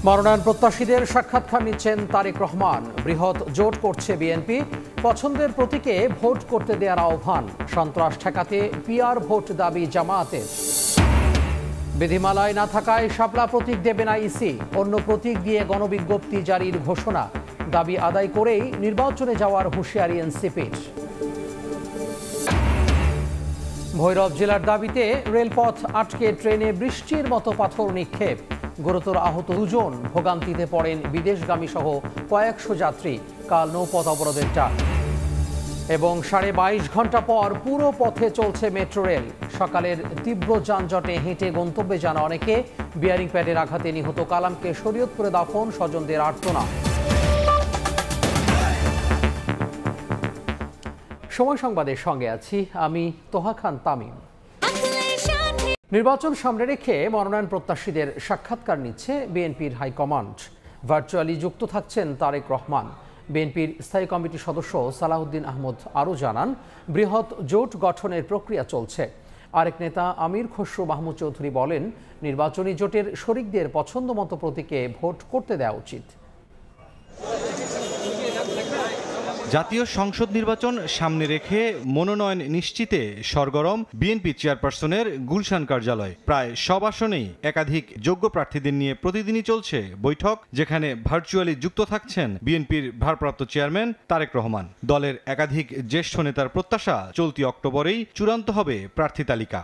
মনোনয়ন প্রত্যাশীদের সাক্ষাৎকার নিচ্ছেন তারেক রহমান। বৃহৎ জোট করছে বিএনপি। পছন্দের প্রতীকে ভোট করতে দেওয়ার আহ্বান। সন্ত্রাস ঠেকাতে পিআর ভোট দাবি জামায়াতের। বিধিমালায় না থাকায় শাপলা প্রতীক দেবে না ইসি। অন্য প্রতীক দিয়ে গণবিজ্ঞপ্তি জারির ঘোষণা। দাবি আদায় করেই নির্বাচনে যাওয়ার হুঁশিয়ারি এনসিপির। ভৈরব জেলার দাবিতে রেলপথ আটকে ট্রেনে বৃষ্টির মতো পাথর নিক্ষেপ। গুরুতর আহত দুজন। ভোগান্তিতে পড়েন বিদেশগামী সহ কয়েকশো যাত্রী। কাল নৌপথ অবরোধের ডাক। এবং 22.5 ঘন্টা পর পুরো পথে চলছে মেট্রো রেল। সকালের তীব্র যানজটে হেঁটে গন্তব্যে যান অনেকে। বিয়ারিং প্যাডের আঘাতে নিহত কালামকে শরীয়তপুরে দাফন, স্বজনদের আর্তনা। সময় সংবাদের সঙ্গে আছি আমি তোহা খান তামিম। নির্বাচন সামনে রেখে মনোনয়ন প্রত্যাশীদের সাক্ষাৎকার নিচ্ছে বিএনপির হাইকমান্ড। ভার্চুয়ালি যুক্ত থাকছেন তারেক রহমান। বিএনপির স্থায়ী কমিটির সদস্য সালাউদ্দিন আহমদ আরও জানান, বৃহৎ জোট গঠনের প্রক্রিয়া চলছে। আরেক নেতা আমির খসরু মাহমুদ চৌধুরী বলেন, নির্বাচনী জোটের শরিকদের পছন্দ মতো প্রতীকে ভোট করতে দেওয়া উচিত। জাতীয় সংসদ নির্বাচন সামনে রেখে মনোনয়ন নিশ্চিতে সরগরম বিএনপি চেয়ারপারসনের গুলশান কার্যালয়। প্রায় সব আসনেই একাধিক যোগ্য প্রার্থীদের নিয়ে প্রতিদিনই চলছে বৈঠক, যেখানে ভার্চুয়ালি যুক্ত থাকছেন বিএনপির ভারপ্রাপ্ত চেয়ারম্যান তারেক রহমান। দলের একাধিক জ্যেষ্ঠ নেতার প্রত্যাশা, চলতি অক্টোবরেই চূড়ান্ত হবে প্রার্থী তালিকা।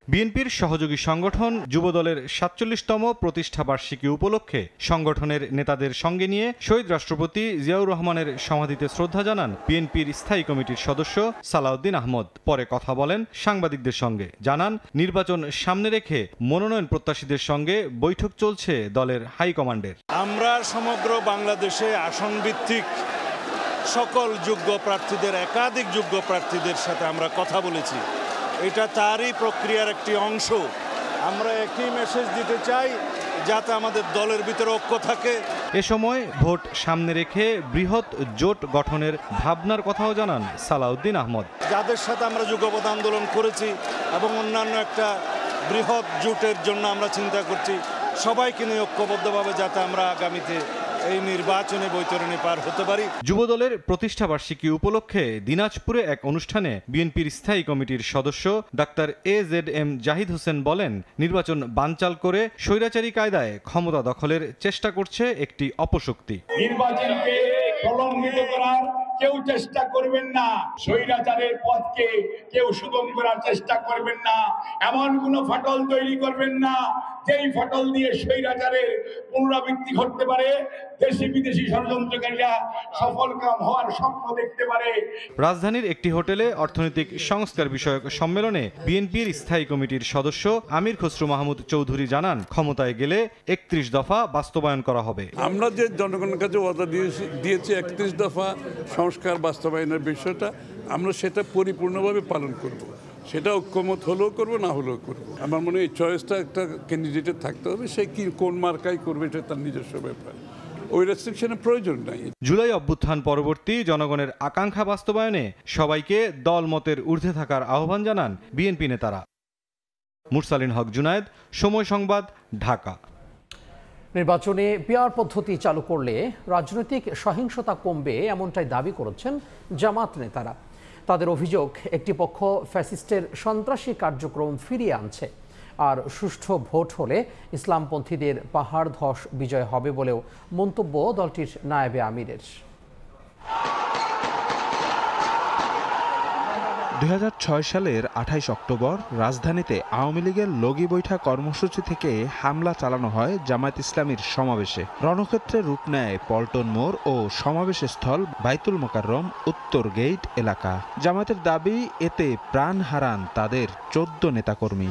বিএনপির সহযোগী সংগঠন যুবদলের ৪৭তম প্রতিষ্ঠা বার্ষিকী উপলক্ষে সংগঠনের নেতাদের সঙ্গে নিয়ে শহীদ রাষ্ট্রপতি জিয়াউর রহমানের সমাধিতে শ্রদ্ধা জানান বিএনপির স্থায়ী কমিটির সদস্য সালাউদ্দিন আহমদ। পরে কথা বলেন সাংবাদিকদের সঙ্গে। জানান, নির্বাচন সামনে রেখে মনোনয়ন প্রত্যাশীদের সঙ্গে বৈঠক চলছে দলের হাইকমান্ডের। আমরা সমগ্র বাংলাদেশে আসন ভিত্তিক সকল যোগ্য প্রার্থীদের, একাধিক যোগ্য প্রার্থীদের সাথে আমরা কথা বলেছি। এটা তারই প্রক্রিয়ার একটি অংশ। আমরা একই মেসেজ দিতে চাই যাতে আমাদের দলের ভিতরে ঐক্য থাকে। এ সময় ভোট সামনে রেখে বৃহৎ জোট গঠনের ভাবনার কথাও জানান সালাউদ্দিন আহমদ। যাদের সাথে আমরা যুগপৎ আন্দোলন করেছি এবং অন্যান্য একটা বৃহৎ জোটের জন্য আমরা চিন্তা করছি, সবাইকে নিয়ে ঐক্যবদ্ধভাবে যাতে আমরা আগামীতে এই নির্বাচনে বৈতরণী পার হতে পারি। যুবদলের প্রতিষ্ঠা বার্ষিকী উপলক্ষে দিনাজপুরে এক অনুষ্ঠানে বিএনপির স্থায়ী কমিটির সদস্য ডাক্তার AZM জাহিদ হোসেন বলেন, নির্বাচন বানচাল করে স্বৈরাচারী কায়দায় ক্ষমতা দখলের চেষ্টা করছে একটি অপশক্তি। নির্বাচনকে প্রলম্বিত করার কেউ চেষ্টা করবেন না, স্বৈরাচারের পথকে কেউ সুগম করার চেষ্টা করবেন না, এমন কোন ফাটল তৈরি করবেন না যেই ফাটল দিয়ে স্বৈরাচারের পুনরাবৃত্তি ঘটতে পারে, দেশি বিদেশি ষড়যন্ত্রকারীরা সফলকাম হওয়ার স্বপ্ন দেখতে পারে। রাজধানীর একটি হোটেলে অর্থনৈতিক সংস্কার বিষয়ক সম্মেলনে বিএনপির স্থায়ী কমিটির সদস্য আমির খসরু মাহমুদ চৌধুরী জানান, ক্ষমতায় গেলে 31 দফা বাস্তবায়ন করা হবে। আমরা যে জনগণের কাছে ওয়াদা দিয়েছি 31 দফা সংস্কার বাস্তবায়নের বিষয়টা, আমরা সেটা পরিপূর্ণভাবে পালন করব। সেটা ঐক্যমত হলেও করবো, না হলেও করবো। আমার মনে হয় এই চয়েসটা একটা ক্যান্ডিডেটের থাকতে হবে, সে কি কোন মার্কাই করবে এটা তার নিজস্ব ব্যাপার, ওই রেস্ট্রিকশনের প্রয়োজন নাই। জুলাই অভ্যুত্থান পরবর্তী জনগণের আকাঙ্ক্ষা বাস্তবায়নে সবাইকে দল মতের ঊর্ধ্বে থাকার আহ্বান জানান বিএনপি নেতারা। মুরসালিন হক জুনায়েদ, সময় সংবাদ, ঢাকা। নির্বাচনে পিআর পদ্ধতি চালু করলে রাজনৈতিক সহিংসতা কমবে, এমনটাই দাবি করেছেন জামাত নেতারা। তাদের অভিযোগ, একটি পক্ষ ফ্যাসিস্টের সন্ত্রাসী কার্যক্রম ফিরিয়ে আনছে। আর সুষ্ঠু ভোট হলে ইসলামপন্থীদের পাহাড় ধস বিজয় হবে বলেও মন্তব্য দলটির নায়েবে আমিরের। 2006 সালের 28 অক্টোবর রাজধানীতে আওয়ামী লীগের লগি বৈঠা কর্মসূচি থেকে হামলা চালানো হয় জামায়াত ইসলামীর সমাবেশে। রণক্ষেত্রে রূপ নেয় পল্টন মোড় ও সমাবেশ স্থল বাইতুল মোকাররম উত্তর গেট এলাকা। জামায়াতের দাবি, এতে প্রাণ হারান তাদের 14 নেতাকর্মী।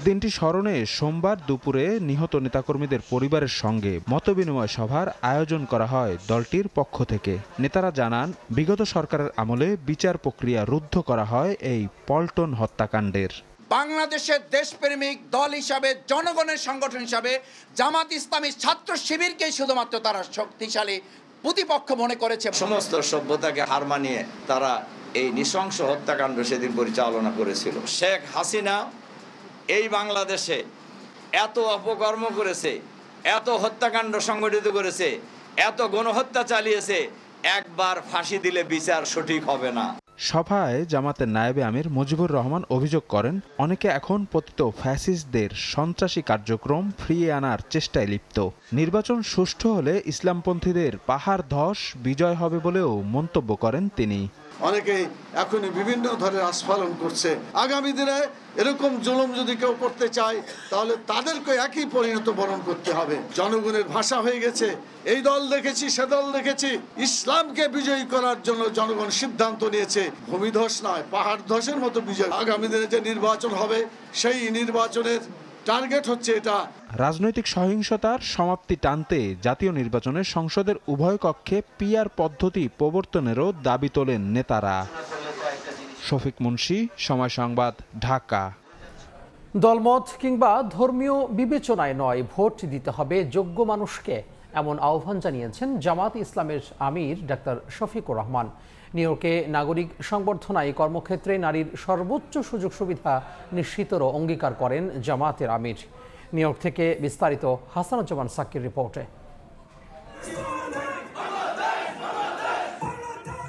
দিনটি স্মরণে সোমবার দুপুরে নিহত নেতাকর্মীদের পরিবারের সঙ্গে মতবিনিময় সভার আয়োজন করা হয় দলটির পক্ষ থেকে। নেতারা জানান, বিগত সরকারের আমলে বিচার প্রক্রিয়া রুদ্ধ করা হয় এই পল্টন হত্যাকাণ্ডের। বাংলাদেশের দেশপ্রেমিক দল হিসাবে, জনগণের সংগঠন হিসাবে জামাত ইসলামী ছাত্র শিবিরকেই শুধুমাত্র তারা শক্তিশালী প্রতিপক্ষ মনে করেছে। সমস্ত সভ্যতাকে হার মানিয়ে তারা এই নৃশংস হত্যাকাণ্ড সেদিন পরিচালনা করেছিল। শেখ হাসিনা এই বাংলাদেশে এত অপকর্ম করেছে এত হত্যাকাণ্ড সংগঠিত করেছে, এত গণহত্যা চালিয়েছে, একবার ফাঁসি দিলে বিচার সঠিক হবে না। সভায় জামাতের নায়েবে আমির মুজিবুর রহমান অভিযোগ করেন, অনেকে এখন পতিত ফ্যাসিস্টদের সন্ত্রাসী কার্যক্রম ফিরিয়ে আনার চেষ্টায় লিপ্ত। নির্বাচন সুষ্ঠু হলে ইসলামপন্থীদের পাহাড় ধস বিজয় হবে বলেও মন্তব্য করেন তিনি। অনেকেই এখনই বিভিন্ন ধরনের আস্ফালন করছে। আগামী দিনে এরকম জুলুম যদি কেউ করতে চায় তাহলে তাদেরকে একই পরিণত বরণ করতে হবে। জনগণের ভাষা হয়ে গেছে, এই দল দেখেছি সে দল দেখেছি, ইসলামকে বিজয়ী করার জন্য জনগণ সিদ্ধান্ত নিয়েছে। ভূমিধস নয়, পাহাড় ধসের মতো বিজয়। আগামী দিনে যে নির্বাচন হবে সেই নির্বাচনের টার্গেট হচ্ছে এটা। রাজনৈতিক সহিংসতার সমাপ্তি টানতে জাতীয় নির্বাচনে সংসদের উভয় কক্ষে পিআর পদ্ধতি প্রবর্তনেরও দাবি তোলেন নেতারা। শফিক মুন্সি, সময় সংবাদ, ঢাকা। দলমত কিংবা ধর্মীয় বিবেচনায় নয়, ভোট দিতে হবে যোগ্য মানুষকে, এমন আহ্বান জানিয়েছেন জামাত ইসলামের আমির ডাক্তার শফিকুর রহমান। নিউ ইয়র্কে নাগরিক সংবর্ধনায় কর্মক্ষেত্রে নারীর সর্বোচ্চ সুযোগ সুবিধা নিশ্চিতেরও অঙ্গীকার করেন জামাতের আমির। নিউ ইয়র্ক থেকে বিস্তারিত হাসানুজ্জামান সাকির রিপোর্টে।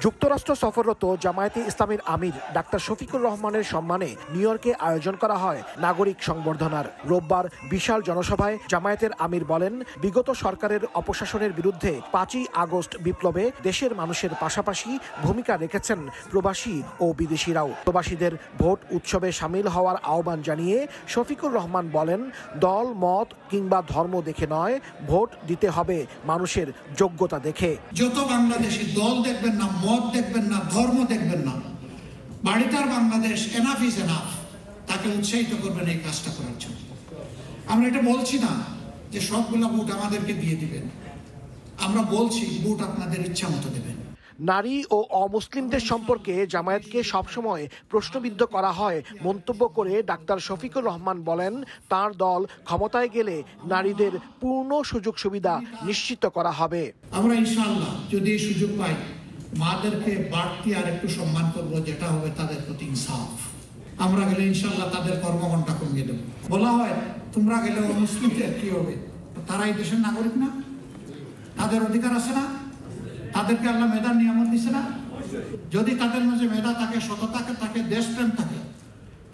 যুক্তরাষ্ট্র সফররত জামায়াতে ইসলামের আমির ডাক্তার শফিকুর রহমানের সম্মানে নিউ ইয়র্কে আয়োজন করা হয় নাগরিক সংবর্ধনার। রোববার বিশাল জনসভায় জামায়াতের আমির বলেন, বিগত সরকারের অপশাসনের বিরুদ্ধে 5ই আগস্ট বিপ্লবে দেশের মানুষের পাশাপাশি ভূমিকা রেখেছেন প্রবাসী ও বিদেশিরাও। প্রবাসীদের ভোট উৎসবে সামিল হওয়ার আহ্বান জানিয়ে শফিকুর রহমান বলেন, দল মত কিংবা ধর্ম দেখে নয়, ভোট দিতে হবে মানুষের যোগ্যতা দেখে। যত বাংলাদেশি দল দেখবেন না, মত দেখবেন না, ধর্ম দেখবেন না, বাড়িটার বাংলাদেশ এনাফ ইজ এনাফ, তাকে উৎসাহিত করবেন এই কাজটা করার জন্য। আমরা এটা বলছি না যে সবগুলা ভোট আমাদেরকে দিয়ে দিবেন, আমরা বলছি ভোট আপনাদের ইচ্ছা মতো দেবেন। নারী ও অমুসলিমদের সম্পর্কে জামায়াতকে সবসময় প্রশ্নবিদ্ধ করা হয় মন্তব্য করে ডাক্তার শফিকুর রহমান বলেন, তার দল ক্ষমতায় গেলে নারীদের পূর্ণ সুযোগ সুবিধা নিশ্চিত করা হবে। আমরা ইনশাআল্লাহ যদি এই সুযোগ পাই, মাদেরকে বাড়তি আর একটু সম্মান করব, যেটা হবে তাদের প্রতি ইনসাফ। আমরা গেলে ইনশাআল্লাহ তাদের কর্মঘণ্টা কমিয়ে দেব। বলা হয় তোমরা গেলে মুসলিমদের কি হবে, তারা এই দেশের নাগরিক না, তাদের অধিকার আছে না, তাদেরকে আল্লাহ মেধার নিয়ামত দিছে না। যদি তাদের মাঝে মেধা থাকে, সততা থাকে, দেশপ্রেম থাকে,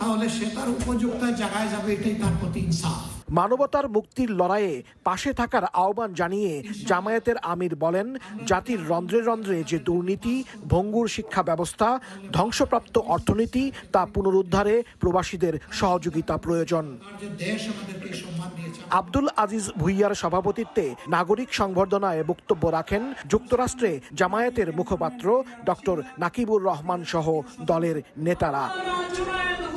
তাহলে সে তার উপযুক্ত জায়গায় যাবে, এটাই তার প্রতি ইনসাফ। মানবতার মুক্তির লড়াইয়ে পাশে থাকার আহ্বান জানিয়ে জামায়াতের আমির বলেন, জাতির রন্ধ্রে রন্ধ্রে যে দুর্নীতি, ভঙ্গুর শিক্ষা ব্যবস্থা, ধ্বংসপ্রাপ্ত অর্থনীতি, তা পুনরুদ্ধারে প্রবাসীদের সহযোগিতা প্রয়োজন। আব্দুল আজিজ ভুইয়ার সভাপতিত্বে নাগরিক সংবর্ধনায় বক্তব্য রাখেন যুক্তরাষ্ট্রে জামায়াতের মুখপাত্র ডক্টর নাকিবুর রহমান সহ দলের নেতারা।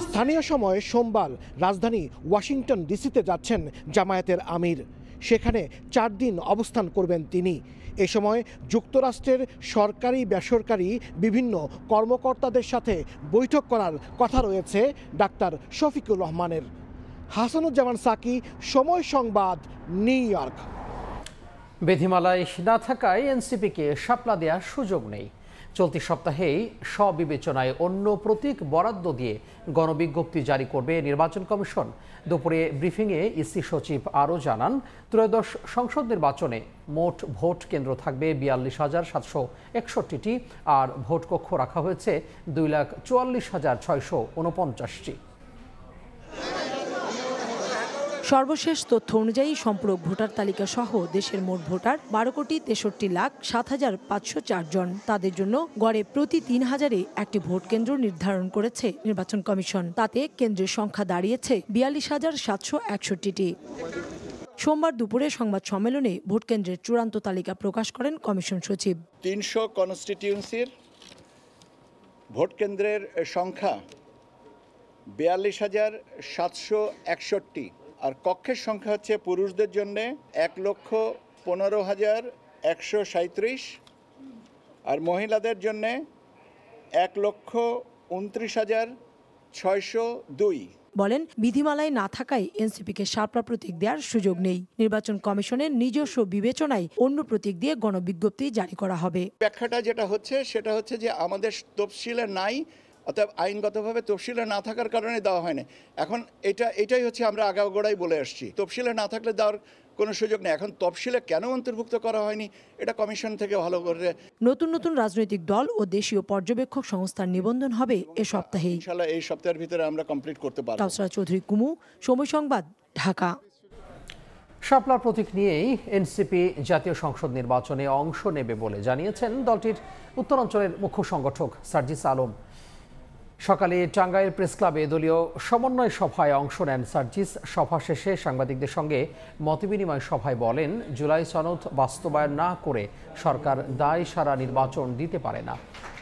স্থানীয় সময় সোমবার রাজধানী ওয়াশিংটন ডিসিতে যাচ্ছেন জামায়াতের আমির। সেখানে 4 দিন অবস্থান করবেন তিনি। এ সময় যুক্তরাষ্ট্রের সরকারি বেসরকারি বিভিন্ন কর্মকর্তাদের সাথে বৈঠক করার কথা রয়েছে ডাক্তার শফিকুর রহমানের। হাসানুজ্জামান সাকি, সময় সংবাদ, নিউ ইয়র্ক। বিধিমালায় না থাকায় এনসিপিকে শাপলা দেওয়ার সুযোগ নেই। চলতি সপ্তাহেই স্ববিবেচনায় অন্য প্রতীক বরাদ্দ দিয়ে গণবিজ্ঞপ্তি জারি করবে নির্বাচন কমিশন। দুপুরে ব্রিফিংয়ে ইসি সচিব আরও জানান, ত্রয়োদশ সংসদ নির্বাচনে মোট ভোট কেন্দ্র থাকবে 42,761টি, আর ভোট কক্ষ রাখা হয়েছে 2,44,649টি। সর্বশেষ তথ্য অনুযায়ী সম্পূরক ভোটার তালিকা সহ দেশের মোট ভোটার 12,63,07,504 জন। তাদের জন্য গড়ে প্রতি 3,000-এ একটি ভোট কেন্দ্র নির্ধারণ করেছে নির্বাচন কমিশন। তাতে কেন্দ্রের সংখ্যা দাঁড়িয়েছে 42,761টি। সোমবার দুপুরে সংবাদ সম্মেলনে ভোট কেন্দ্রের চূড়ান্ত তালিকা প্রকাশ করেন কমিশন সচিব। 300 কনস্টিটিউয়েন্সির ভোট কেন্দ্রের সংখ্যা 42,761, আর কক্ষের সংখ্যা হচ্ছে পুরুষদের জন্য 1,15,137, আর মহিলাদের জন্য 1,29,602। বলেন, বিধিমালায় না থাকায় এনসিপিকে শাপলা প্রতীক দেওয়ার সুযোগ নেই। নির্বাচন কমিশনের নিজস্ব বিবেচনায় অন্য প্রতীক দিয়ে গণবিজ্ঞপ্তি জারি করা হবে। ব্যাখ্যাটা যেটা হচ্ছে সেটা হচ্ছে যে আমাদের তফসিলে নাই, অর্থাৎ আইনগতভাবে তফসিলে না থাকার কারণে দেওয়া হয় না। এখন এটাই হচ্ছে আমরা আগাগোড়াই বলে আসছি, তফসিলে না থাকলে দেওয়ার কোনো সুযোগ নেই। এখন তফসিলে কেন অন্তর্ভুক্ত করা হয়নি এটা কমিশন থেকে ভালো করে। নতুন নতুন রাজনৈতিক দল ও দেশীয় পর্যবেক্ষক সংস্থার নিবন্ধন হবে এ সপ্তাহে। ইনশাআল্লাহ এই সপ্তাহের ভিতরে আমরা কমপ্লিট করতে পারব। কাউসারা চৌধুরী কুমু, সময় সংবাদ, ঢাকা। শাপলার প্রতীক নিয়েই এনসিপি জাতীয় সংসদ নির্বাচনে অংশ নেবে বলে জানিয়েছেন দলটির উত্তরাঞ্চলের মুখ্য সংগঠক সার্জিস আলম। সকালে টাঙ্গাইল প্রেস ক্লাবে দলীয় সমন্বয় সভায় অংশ নেন সার্জিস। সভা শেষে সাংবাদিকদের সঙ্গে মতবিনিময় সভায় বলেন, জুলাই সনদ বাস্তবায়ন না করে সরকার দায় সারা নির্বাচন দিতে পারে না।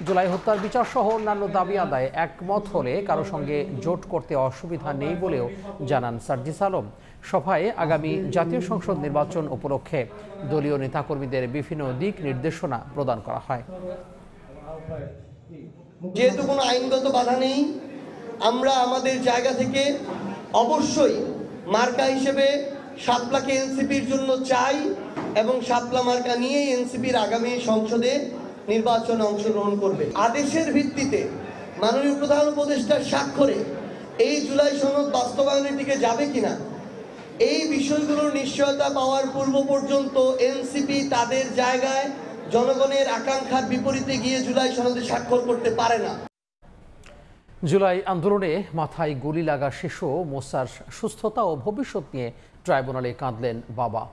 জুলাই হত্যার বিচার সহ অন্যান্য দাবি আদায়ে একমত হলে কারো সঙ্গে জোট করতে অসুবিধা নেই বলেও জানান সার্জিস আলম। সভায় আগামী জাতীয় সংসদ নির্বাচন উপলক্ষে দলীয় নেতাকর্মীদের বিভিন্ন দিক নির্দেশনা প্রদান করা হয়। যেহেতু কোনো আইনগত বাধা নেই, আমরা আমাদের জায়গা থেকে অবশ্যই মার্কা হিসেবে শাপলাকে এনসিপির জন্য চাই এবং শাপলা মার্কা নিয়েই এনসিপির আগামী সংসদে নির্বাচনে অংশগ্রহণ করবে। আদেশের ভিত্তিতে মাননীয় প্রধান উপদেষ্টার স্বাক্ষরে এই জুলাই সনদ বাস্তবায়নের দিকে যাবে কিনা এই বিষয়গুলোর নিশ্চয়তা পাওয়ার পূর্ব পর্যন্ত এনসিপি তাদের জায়গায় জনগণের আকাঙ্ক্ষার বিপরীতে গিয়ে জুলাই সনদে স্বাক্ষর করতে পারে না। জুলাই আন্দোলনে মাথায় গুলি লাগা শিশু মোসার সুস্থতা ও ভবিষ্যৎ নিয়ে ট্রাইব্যুনালে কাঁদলেন বাবা।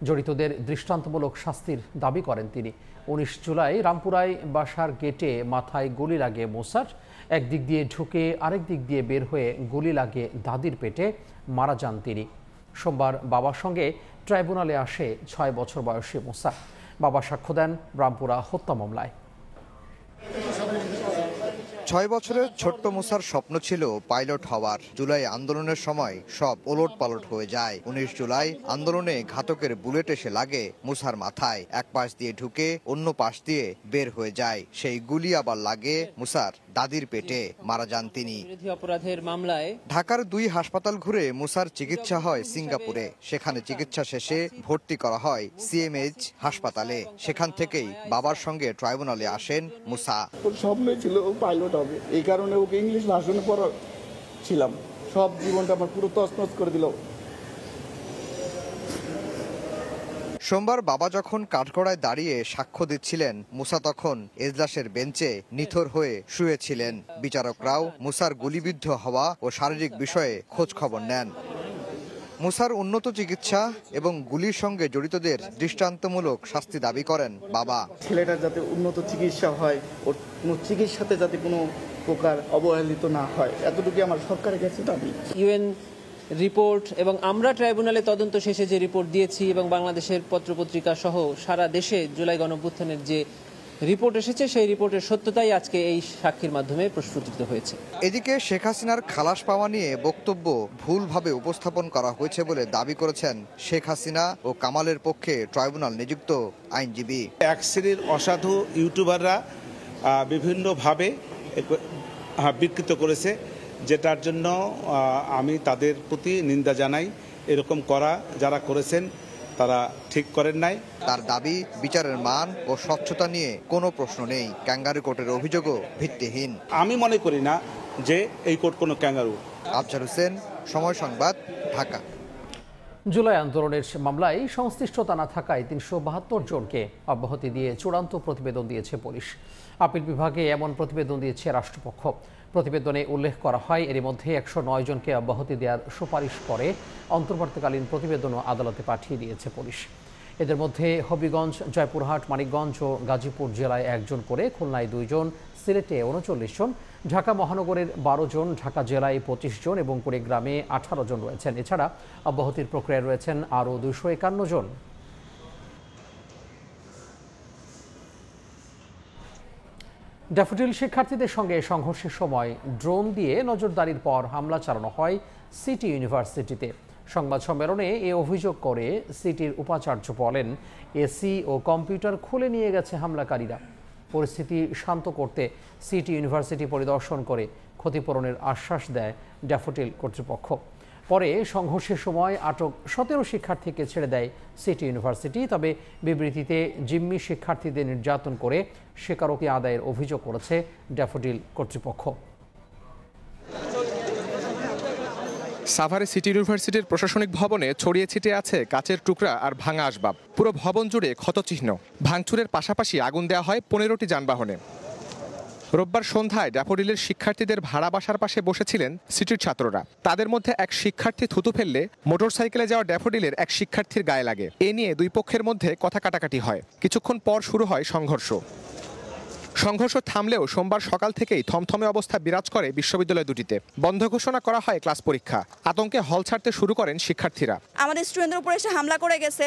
জড়িতদের দৃষ্টান্তমূলক শাস্তির দাবি করেন তিনি। 19 জুলাই রামপুরায় বাসার গেটে মাথায় গুলি লাগে মোসার। একদিক দিয়ে ঢুকে আরেক দিক দিয়ে বের হয়ে গুলি লাগে দাদির পেটে, মারা যান তিনি। সোমবার বাবার সঙ্গে ট্রাইব্যুনালে আসে 6 বছর বয়সী মোসা। বাবা সাক্ষ্য দেন রামপুরা হত্যা মামলায়। 6 বছরের ছোট্ট মুসার স্বপ্ন ছিল পাইলট হওয়ার। জুলাই আন্দোলনের সময় সব ওলট পালট হয়ে যায়। 19 জুলাই আন্দোলনে ঘাতকের বুলেট এসে লাগে মুসার মাথায়। এক পাশ দিয়ে ঢুকে অন্য পাশ দিয়ে বের হয়ে যায়। সেই গুলি আবার লাগে মুসার দাদির পেটে, মারা যান তিনি। অপরাধের মামলায় ঢাকার 2 হাসপাতাল ঘুরে মুসার চিকিৎসা হয় সিঙ্গাপুরে। সেখানে চিকিৎসা শেষে ভর্তি করা হয় সিএমএইচ হাসপাতালে। সেখান থেকেই বাবার সঙ্গে ট্রাইব্যুনালে আসেন মুসা। স্বপ্ন ছিল পাইলট হবে, এই কারণে ওকে ইংলিশ ভাষণে পড়া ছিলাম। সব জীবনটা আমার পুরো তছনছ করে দিল। সোমবার বাবা যখন কাঠগড়ায় দাঁড়িয়ে সাক্ষ্য দিচ্ছিলেন, মুসা তখন এজলাসের বেঞ্চে নিথর হয়ে শুয়েছিলেন। বিচারকরাও মুসার গুলিবিদ্ধ হওয়া ও শারীরিক বিষয়ে খোঁজ খবর নেন। মুসার উন্নত চিকিৎসা এবং গুলির সঙ্গে জড়িতদের দৃষ্টান্তমূলক শাস্তি দাবি করেন বাবা। ছেলেটার যাতে উন্নত চিকিৎসা হয়, ওর কোনো চিকিৎসাতে যাতে কোনো প্রকার অবহেলিত না হয়, এতটুকু আমার সরকারের কাছে দাবি। ইউএন রিপোর্ট এবং আমরা ট্রাইব্যুনালে তদন্ত শেষে যে রিপোর্ট দিয়েছি এবং বাংলাদেশের পত্রপত্রিকা সহ সারা দেশে জুলাই গণঅভ্যুত্থানের যে রিপোর্ট এসেছে সেই রিপোর্টের সত্যতাই আজকে এই সাক্ষীর মাধ্যমে প্রস্ফুটিত হয়েছে। এদিকে শেখ হাসিনার খালাস পাওয়া নিয়ে বক্তব্য ভুলভাবে উপস্থাপন করা হয়েছে বলে দাবি করেছেন শেখ হাসিনা ও কামালের পক্ষে ট্রাইব্যুনাল নিযুক্ত আইনজীবী। এক শ্রেণীর অসাধু ইউটিউবাররা বিভিন্নভাবে বিকৃত করেছে, যেটার জন্য আমি তাদের প্রতি নিন্দা জানাই। এরকম করা যারা করেছেন তারা ঠিক করেন নাই। তার দাবি, বিচারের মান ও স্বচ্ছতা নিয়ে কোনো প্রশ্ন নেই। ক্যাঙ্গারু কোর্টের অভিযোগও ভিত্তিহীন। আমি মনে করি না যে এই কোর্ট কোনো ক্যাঙ্গারু। আফজাল হোসেন, সময় সংবাদ, ঢাকা। জুলাই আন্দোলনের মামলায় সংশ্লিষ্টতা না থাকায় 372 জনকে অব্যাহতি দিয়ে চূড়ান্ত প্রতিবেদন দিয়েছে পুলিশ। আপিল বিভাগে এমন প্রতিবেদন দিয়েছে রাষ্ট্রপক্ষ। প্রতিবেদনে উল্লেখ করা হয়, এর মধ্যে 109 জনকে অব্যাহতি দেওয়ার সুপারিশ করে অন্তর্বর্তীকালীন প্রতিবেদনও আদালতে পাঠিয়ে দিয়েছে পুলিশ। এদের মধ্যে হবিগঞ্জ, জয়পুরহাট, মানিকগঞ্জ ও গাজীপুর জেলায় 1 জন করে, খুলনায় 2 জন, সিলেটে 39 জন, ঢাকা মহানগরের 12 জন, ঢাকা জেলায় 25 জন এবং কুড়িগ্রামে 18 জন রয়েছেন। এছাড়া অব্যাহতির প্রক্রিয়ায় রয়েছেন আরও 251 জন। ড্যাফোডিল শিক্ষার্থীদের সঙ্গে সংঘর্ষের সময় ড্রোন দিয়ে নজরদারির পর হামলা চালানো হয় সিটি ইউনিভার্সিটিতে। সংবাদ সম্মেলনে এ অভিযোগ করে সিটির উপাচার্য বলেন, এসি ও কম্পিউটার খুলে নিয়ে গেছে হামলাকারীরা। পরিস্থিতি শান্ত করতে সিটি ইউনিভার্সিটি পরিদর্শন করে ক্ষতিপূরণের আশ্বাস দেয় ড্যাফোডিল কর্তৃপক্ষ। পরে সংঘর্ষের সময় আটক 17 শিক্ষার্থীকে ছেড়ে দেয় সিটি ইউনিভার্সিটি। তবে বিবৃতিতে জিম্মি শিক্ষার্থীদের নির্যাতন করে স্বীকারোক্তি আদায়ের অভিযোগ করেছে ড্যাফোডিল কর্তৃপক্ষ। সাভারে সিটি ইউনিভার্সিটির প্রশাসনিক ভবনে ছড়িয়ে ছিটিয়ে আছে কাচের টুকরা আর ভাঙা আসবাব। পুরো ভবন জুড়ে ক্ষতচিহ্ন। ভাঙচুরের পাশাপাশি আগুন দেওয়া হয় 15টি যানবাহনে। রোববার সন্ধ্যায় ড্যাফোডিলের শিক্ষার্থীদের ভাড়া বাসার পাশে বসেছিলেন সিটির ছাত্ররা। তাদের মধ্যে এক শিক্ষার্থী থুতু ফেললে মোটরসাইকেলে যাওয়া ড্যাফোডিলের এক শিক্ষার্থীর গায়ে লাগে। এ নিয়ে দুই পক্ষের মধ্যে কথা কাটাকাটি হয়। কিছুক্ষণ পর শুরু হয় সংঘর্ষ। সংঘর্ষ থামলেও সোমবার সকাল থেকেই থমথমে অবস্থা বিরাজ করে বিশ্ববিদ্যালয় দুটিতে। বন্ধ ঘোষণা করা হয় ক্লাস পরীক্ষা। আতঙ্কে হল ছাড়তে শুরু করেন শিক্ষার্থীরা। আমাদের স্টুডেন্টদের উপরে এসে হামলা করে গেছে,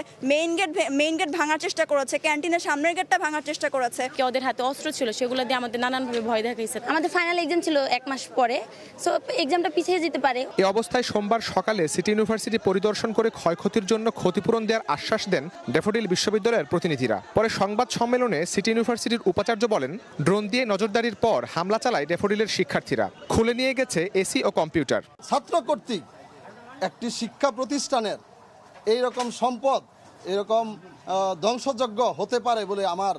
মেইন গেট ভাঙার চেষ্টা করেছে, ক্যান্টিনের সামনের গেটটা ভাঙার চেষ্টা করেছে। ওদের হাতে অস্ত্র ছিল, সেগুলো দিয়ে আমাদের নানানভাবে ভয় দেখাইছে। আমাদের ফাইনাল এক্সাম ছিল 1 মাস পরে, সো এক্সামটা পিছিয়ে যেতে পারে। এই অবস্থায় সোমবার সকালে সিটি ইউনিভার্সিটি পরিদর্শন করে ক্ষয়ক্ষতির জন্য ক্ষতিপূরণ দেওয়ার আশ্বাস দেন ড্যাফোডিল বিশ্ববিদ্যালয়ের প্রতিনিধিরা। পরে সংবাদ সম্মেলনে সিটি ইউনিভার্সিটির উপাচার্য বলেন, ড্রোন দিয়ে নজরদারির পর হামলা চালায় ড্যাফোডিলের শিক্ষার্থীরা। খুলে নিয়ে গেছে এসি ও কম্পিউটার। ছাত্র কর্তৃক একটি শিক্ষা প্রতিষ্ঠানের এই রকম সম্পদ এরকম ধ্বংসযজ্ঞ হতে পারে বলে আমার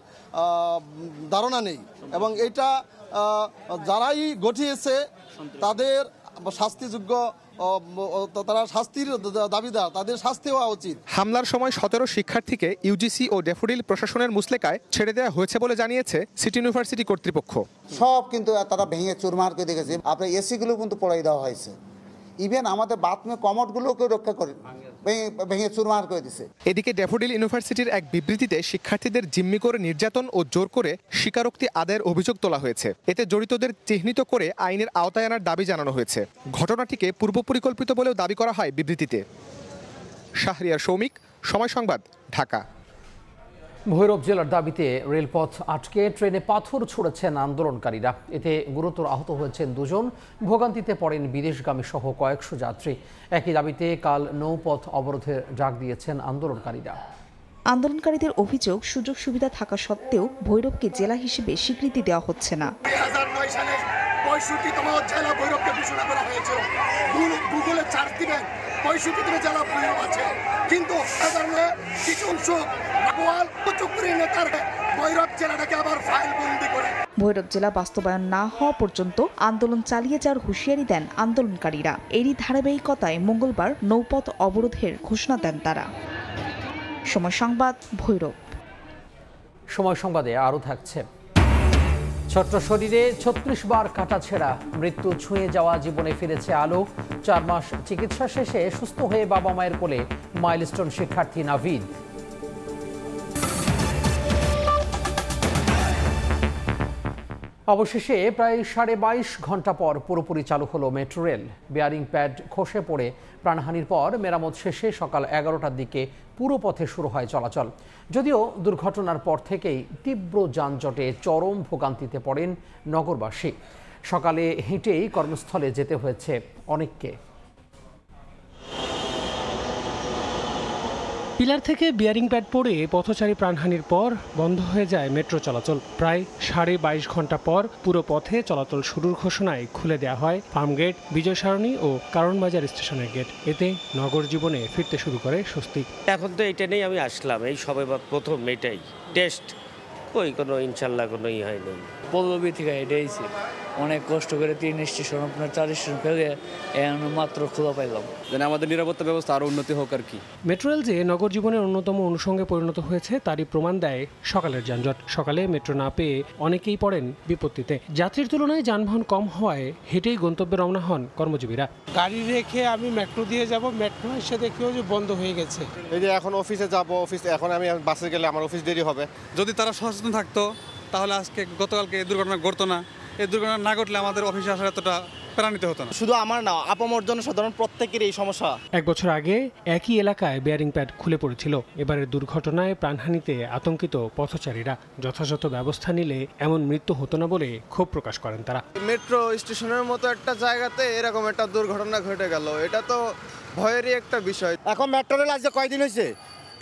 ধারণা নেই, এবং এটা যারাই ঘটিয়েছে তাদের শাস্তিযোগ্য, তারা শাস্তির দাবিদার, তাদের শাস্তি হওয়া উচিত। হামলার সময় 17 শিক্ষার্থীকে ইউজিসি ও ড্যাফোডিল প্রশাসনের মুসলেকায় ছেড়ে দেওয়া হয়েছে বলে জানিয়েছে সিটি ইউনিভার্সিটি কর্তৃপক্ষ। সব কিন্তু তারা ভেঙে চুরমার করে দেখেছে। আপনার এসিগুলো কিন্তু পড়াই দেওয়া হয়েছে, ইভেন আমাদের বাথরুমের কমোডগুলোকে রক্ষা করে ভেঙে চুরমার করে দিছে। এদিকে ড্যাফোডিল ইউনিভার্সিটির এক বিবৃতিতে শিক্ষার্থীদের জিম্মি করে নির্যাতন ও জোর করে স্বীকারোক্তি আদায়ের অভিযোগ তোলা হয়েছে। এতে জড়িতদের চিহ্নিত করে আইনের আওতায় আনার দাবি জানানো হয়েছে। ঘটনাটিকে পূর্ব পরিকল্পিত বলেও দাবি করা হয় বিবৃতিতে। শাহরিয়ার সৌমিক, সময় সংবাদ, ঢাকা। ভৈরব জেলার দাবিতে রেলপথ আটকে ট্রেনে পাথর ছুঁড়েছেন আন্দোলনকারীরা। এতে গুরুতর আহত হয়েছেন 2 জন। ভোগান্তিতে পড়েন বিদেশগামী সহ কয়েকশো যাত্রী। একই দাবিতে কাল নৌপথ অবরোধের ডাক দিয়েছেন আন্দোলনকারীরা। আন্দোলনকারীদের অভিযোগ, সুযোগ সুবিধা থাকা সত্ত্বেও ভৈরবকে জেলা হিসেবে স্বীকৃতি দেওয়া হচ্ছে না। 2009 সালে 65তম জেলা ভৈরবকে ঘোষণা করা হয়েছিল। গুগলে চার্জ দিবেন 65তম জেলা ভৈরব আছে, কিন্তু কিছু অংশ ভৈরব জেলাটাকে আবার ফাইল বন্দি করে। ভৈরব জেলা বাস্তবায়ন না হওয়া পর্যন্ত আন্দোলন চালিয়ে যাওয়ার হুঁশিয়ারি দেন আন্দোলনকারীরা। এরই ধারাবাহিকতায় মঙ্গলবার নৌপথ অবরোধের ঘোষণা দেন তারা। সময় সংবাদ, ভৈরব। সময় সংবাদে আরও থাকছে। ছোট্ট শরীরে 36 বার কাটাছেঁড়া, মৃত্যু ছুঁয়ে যাওয়া জীবনে ফিরেছে আলো। 4 মাস চিকিৎসা শেষে সুস্থ হয়ে বাবা মায়ের কোলে মাইলস্টোন শিক্ষার্থী নাভিদ। অবশেষে প্রায় 22.5 ঘন্টা পর পুরোপুরি চালু হলো মেট্রো রেল। বেয়ারিং প্যাড খসে পড়ে প্রাণহানির পর মেরামত শেষে সকাল 11টার দিকে পুরো পথে শুরু হয় চলাচল। যদিও দুর্ঘটনার পর থেকেই তীব্র যানজটে চরম ভোগান্তিতে পড়েন নগরবাসী। সকালে হেঁটেই কর্মস্থলে যেতে হয়েছে অনেককে। পিলার থেকে বিয়ারিং প্যাড পড়ে পথচারী প্রাণহানির পর বন্ধ হয়ে যায় মেট্রো চলাচল। প্রায় 22.5 ঘন্টা পর পুরো পথে চলাচল শুরুর ঘোষণায় খুলে দেওয়া হয় ফার্মগেট, বিজয় সারণী ও কারণবাজার স্টেশনের গেট। এতে নগর জীবনে ফিরতে শুরু করে স্বস্তি। এখন তো এটা নেই, আমি আসলাম এই সবে প্রথম এটাই টেস্ট, ওই কোনো ইনশাল্লাহ কোনো হয়নি। পল্লবী থেকে এটাই অনেক কষ্ট করে 3 স্টেশন আপনার 4 স্টেশন ফেলে মাত্র খোলা পাইলাম। আমাদের নিরাপত্তা ব্যবস্থা আরও উন্নতি হোক আর কি। মেট্রো রেল যে নগর জীবনের অন্যতম অনুষঙ্গে পরিণত হয়েছে তারই প্রমাণ দেয় সকালের যানজট। সকালে মেট্রো না পেয়ে অনেকেই পড়েন বিপত্তিতে। যাত্রীর তুলনায় যানবাহন কম হওয়ায় হেঁটেই গন্তব্যে রওনা হন কর্মজীবীরা। গাড়ি রেখে আমি মেট্রো দিয়ে যাব, মেট্রো এসে দেখেও যে বন্ধ হয়ে গেছে। এই যে এখন অফিসে যাব, এখন আমি বাসে গেলে আমার অফিস দেরি হবে। যদি তারা সচেতন থাকতো তাহলে আজকে গতকালকে এই দুর্ঘটনা ঘটতো না। এই দুর্ঘটনা না ঘটলে আমাদের অফিসে আসার এতটা প্রাণিত হতো না। শুধু আমার না, আপামর জনসাধারণ প্রত্যেকের এই সমস্যা। 1 বছর আগে একই এলাকায় বেয়ারিং প্যাড খুলে পড়েছিল। এবারের দুর্ঘটনায় প্রাণহানিতে আতঙ্কিত পথচারীরা। যথাযথ ব্যবস্থা নিলে এমন মৃত্যু হতো না বলে ক্ষোভ প্রকাশ করেন তারা। মেট্রো স্টেশনের মতো একটা জায়গাতে এরকম একটা দুর্ঘটনা ঘটে গেল, এটা তো ভয়েরই একটা বিষয়। এখন মেট্রো রেল আজ কয়দিন হয়েছে,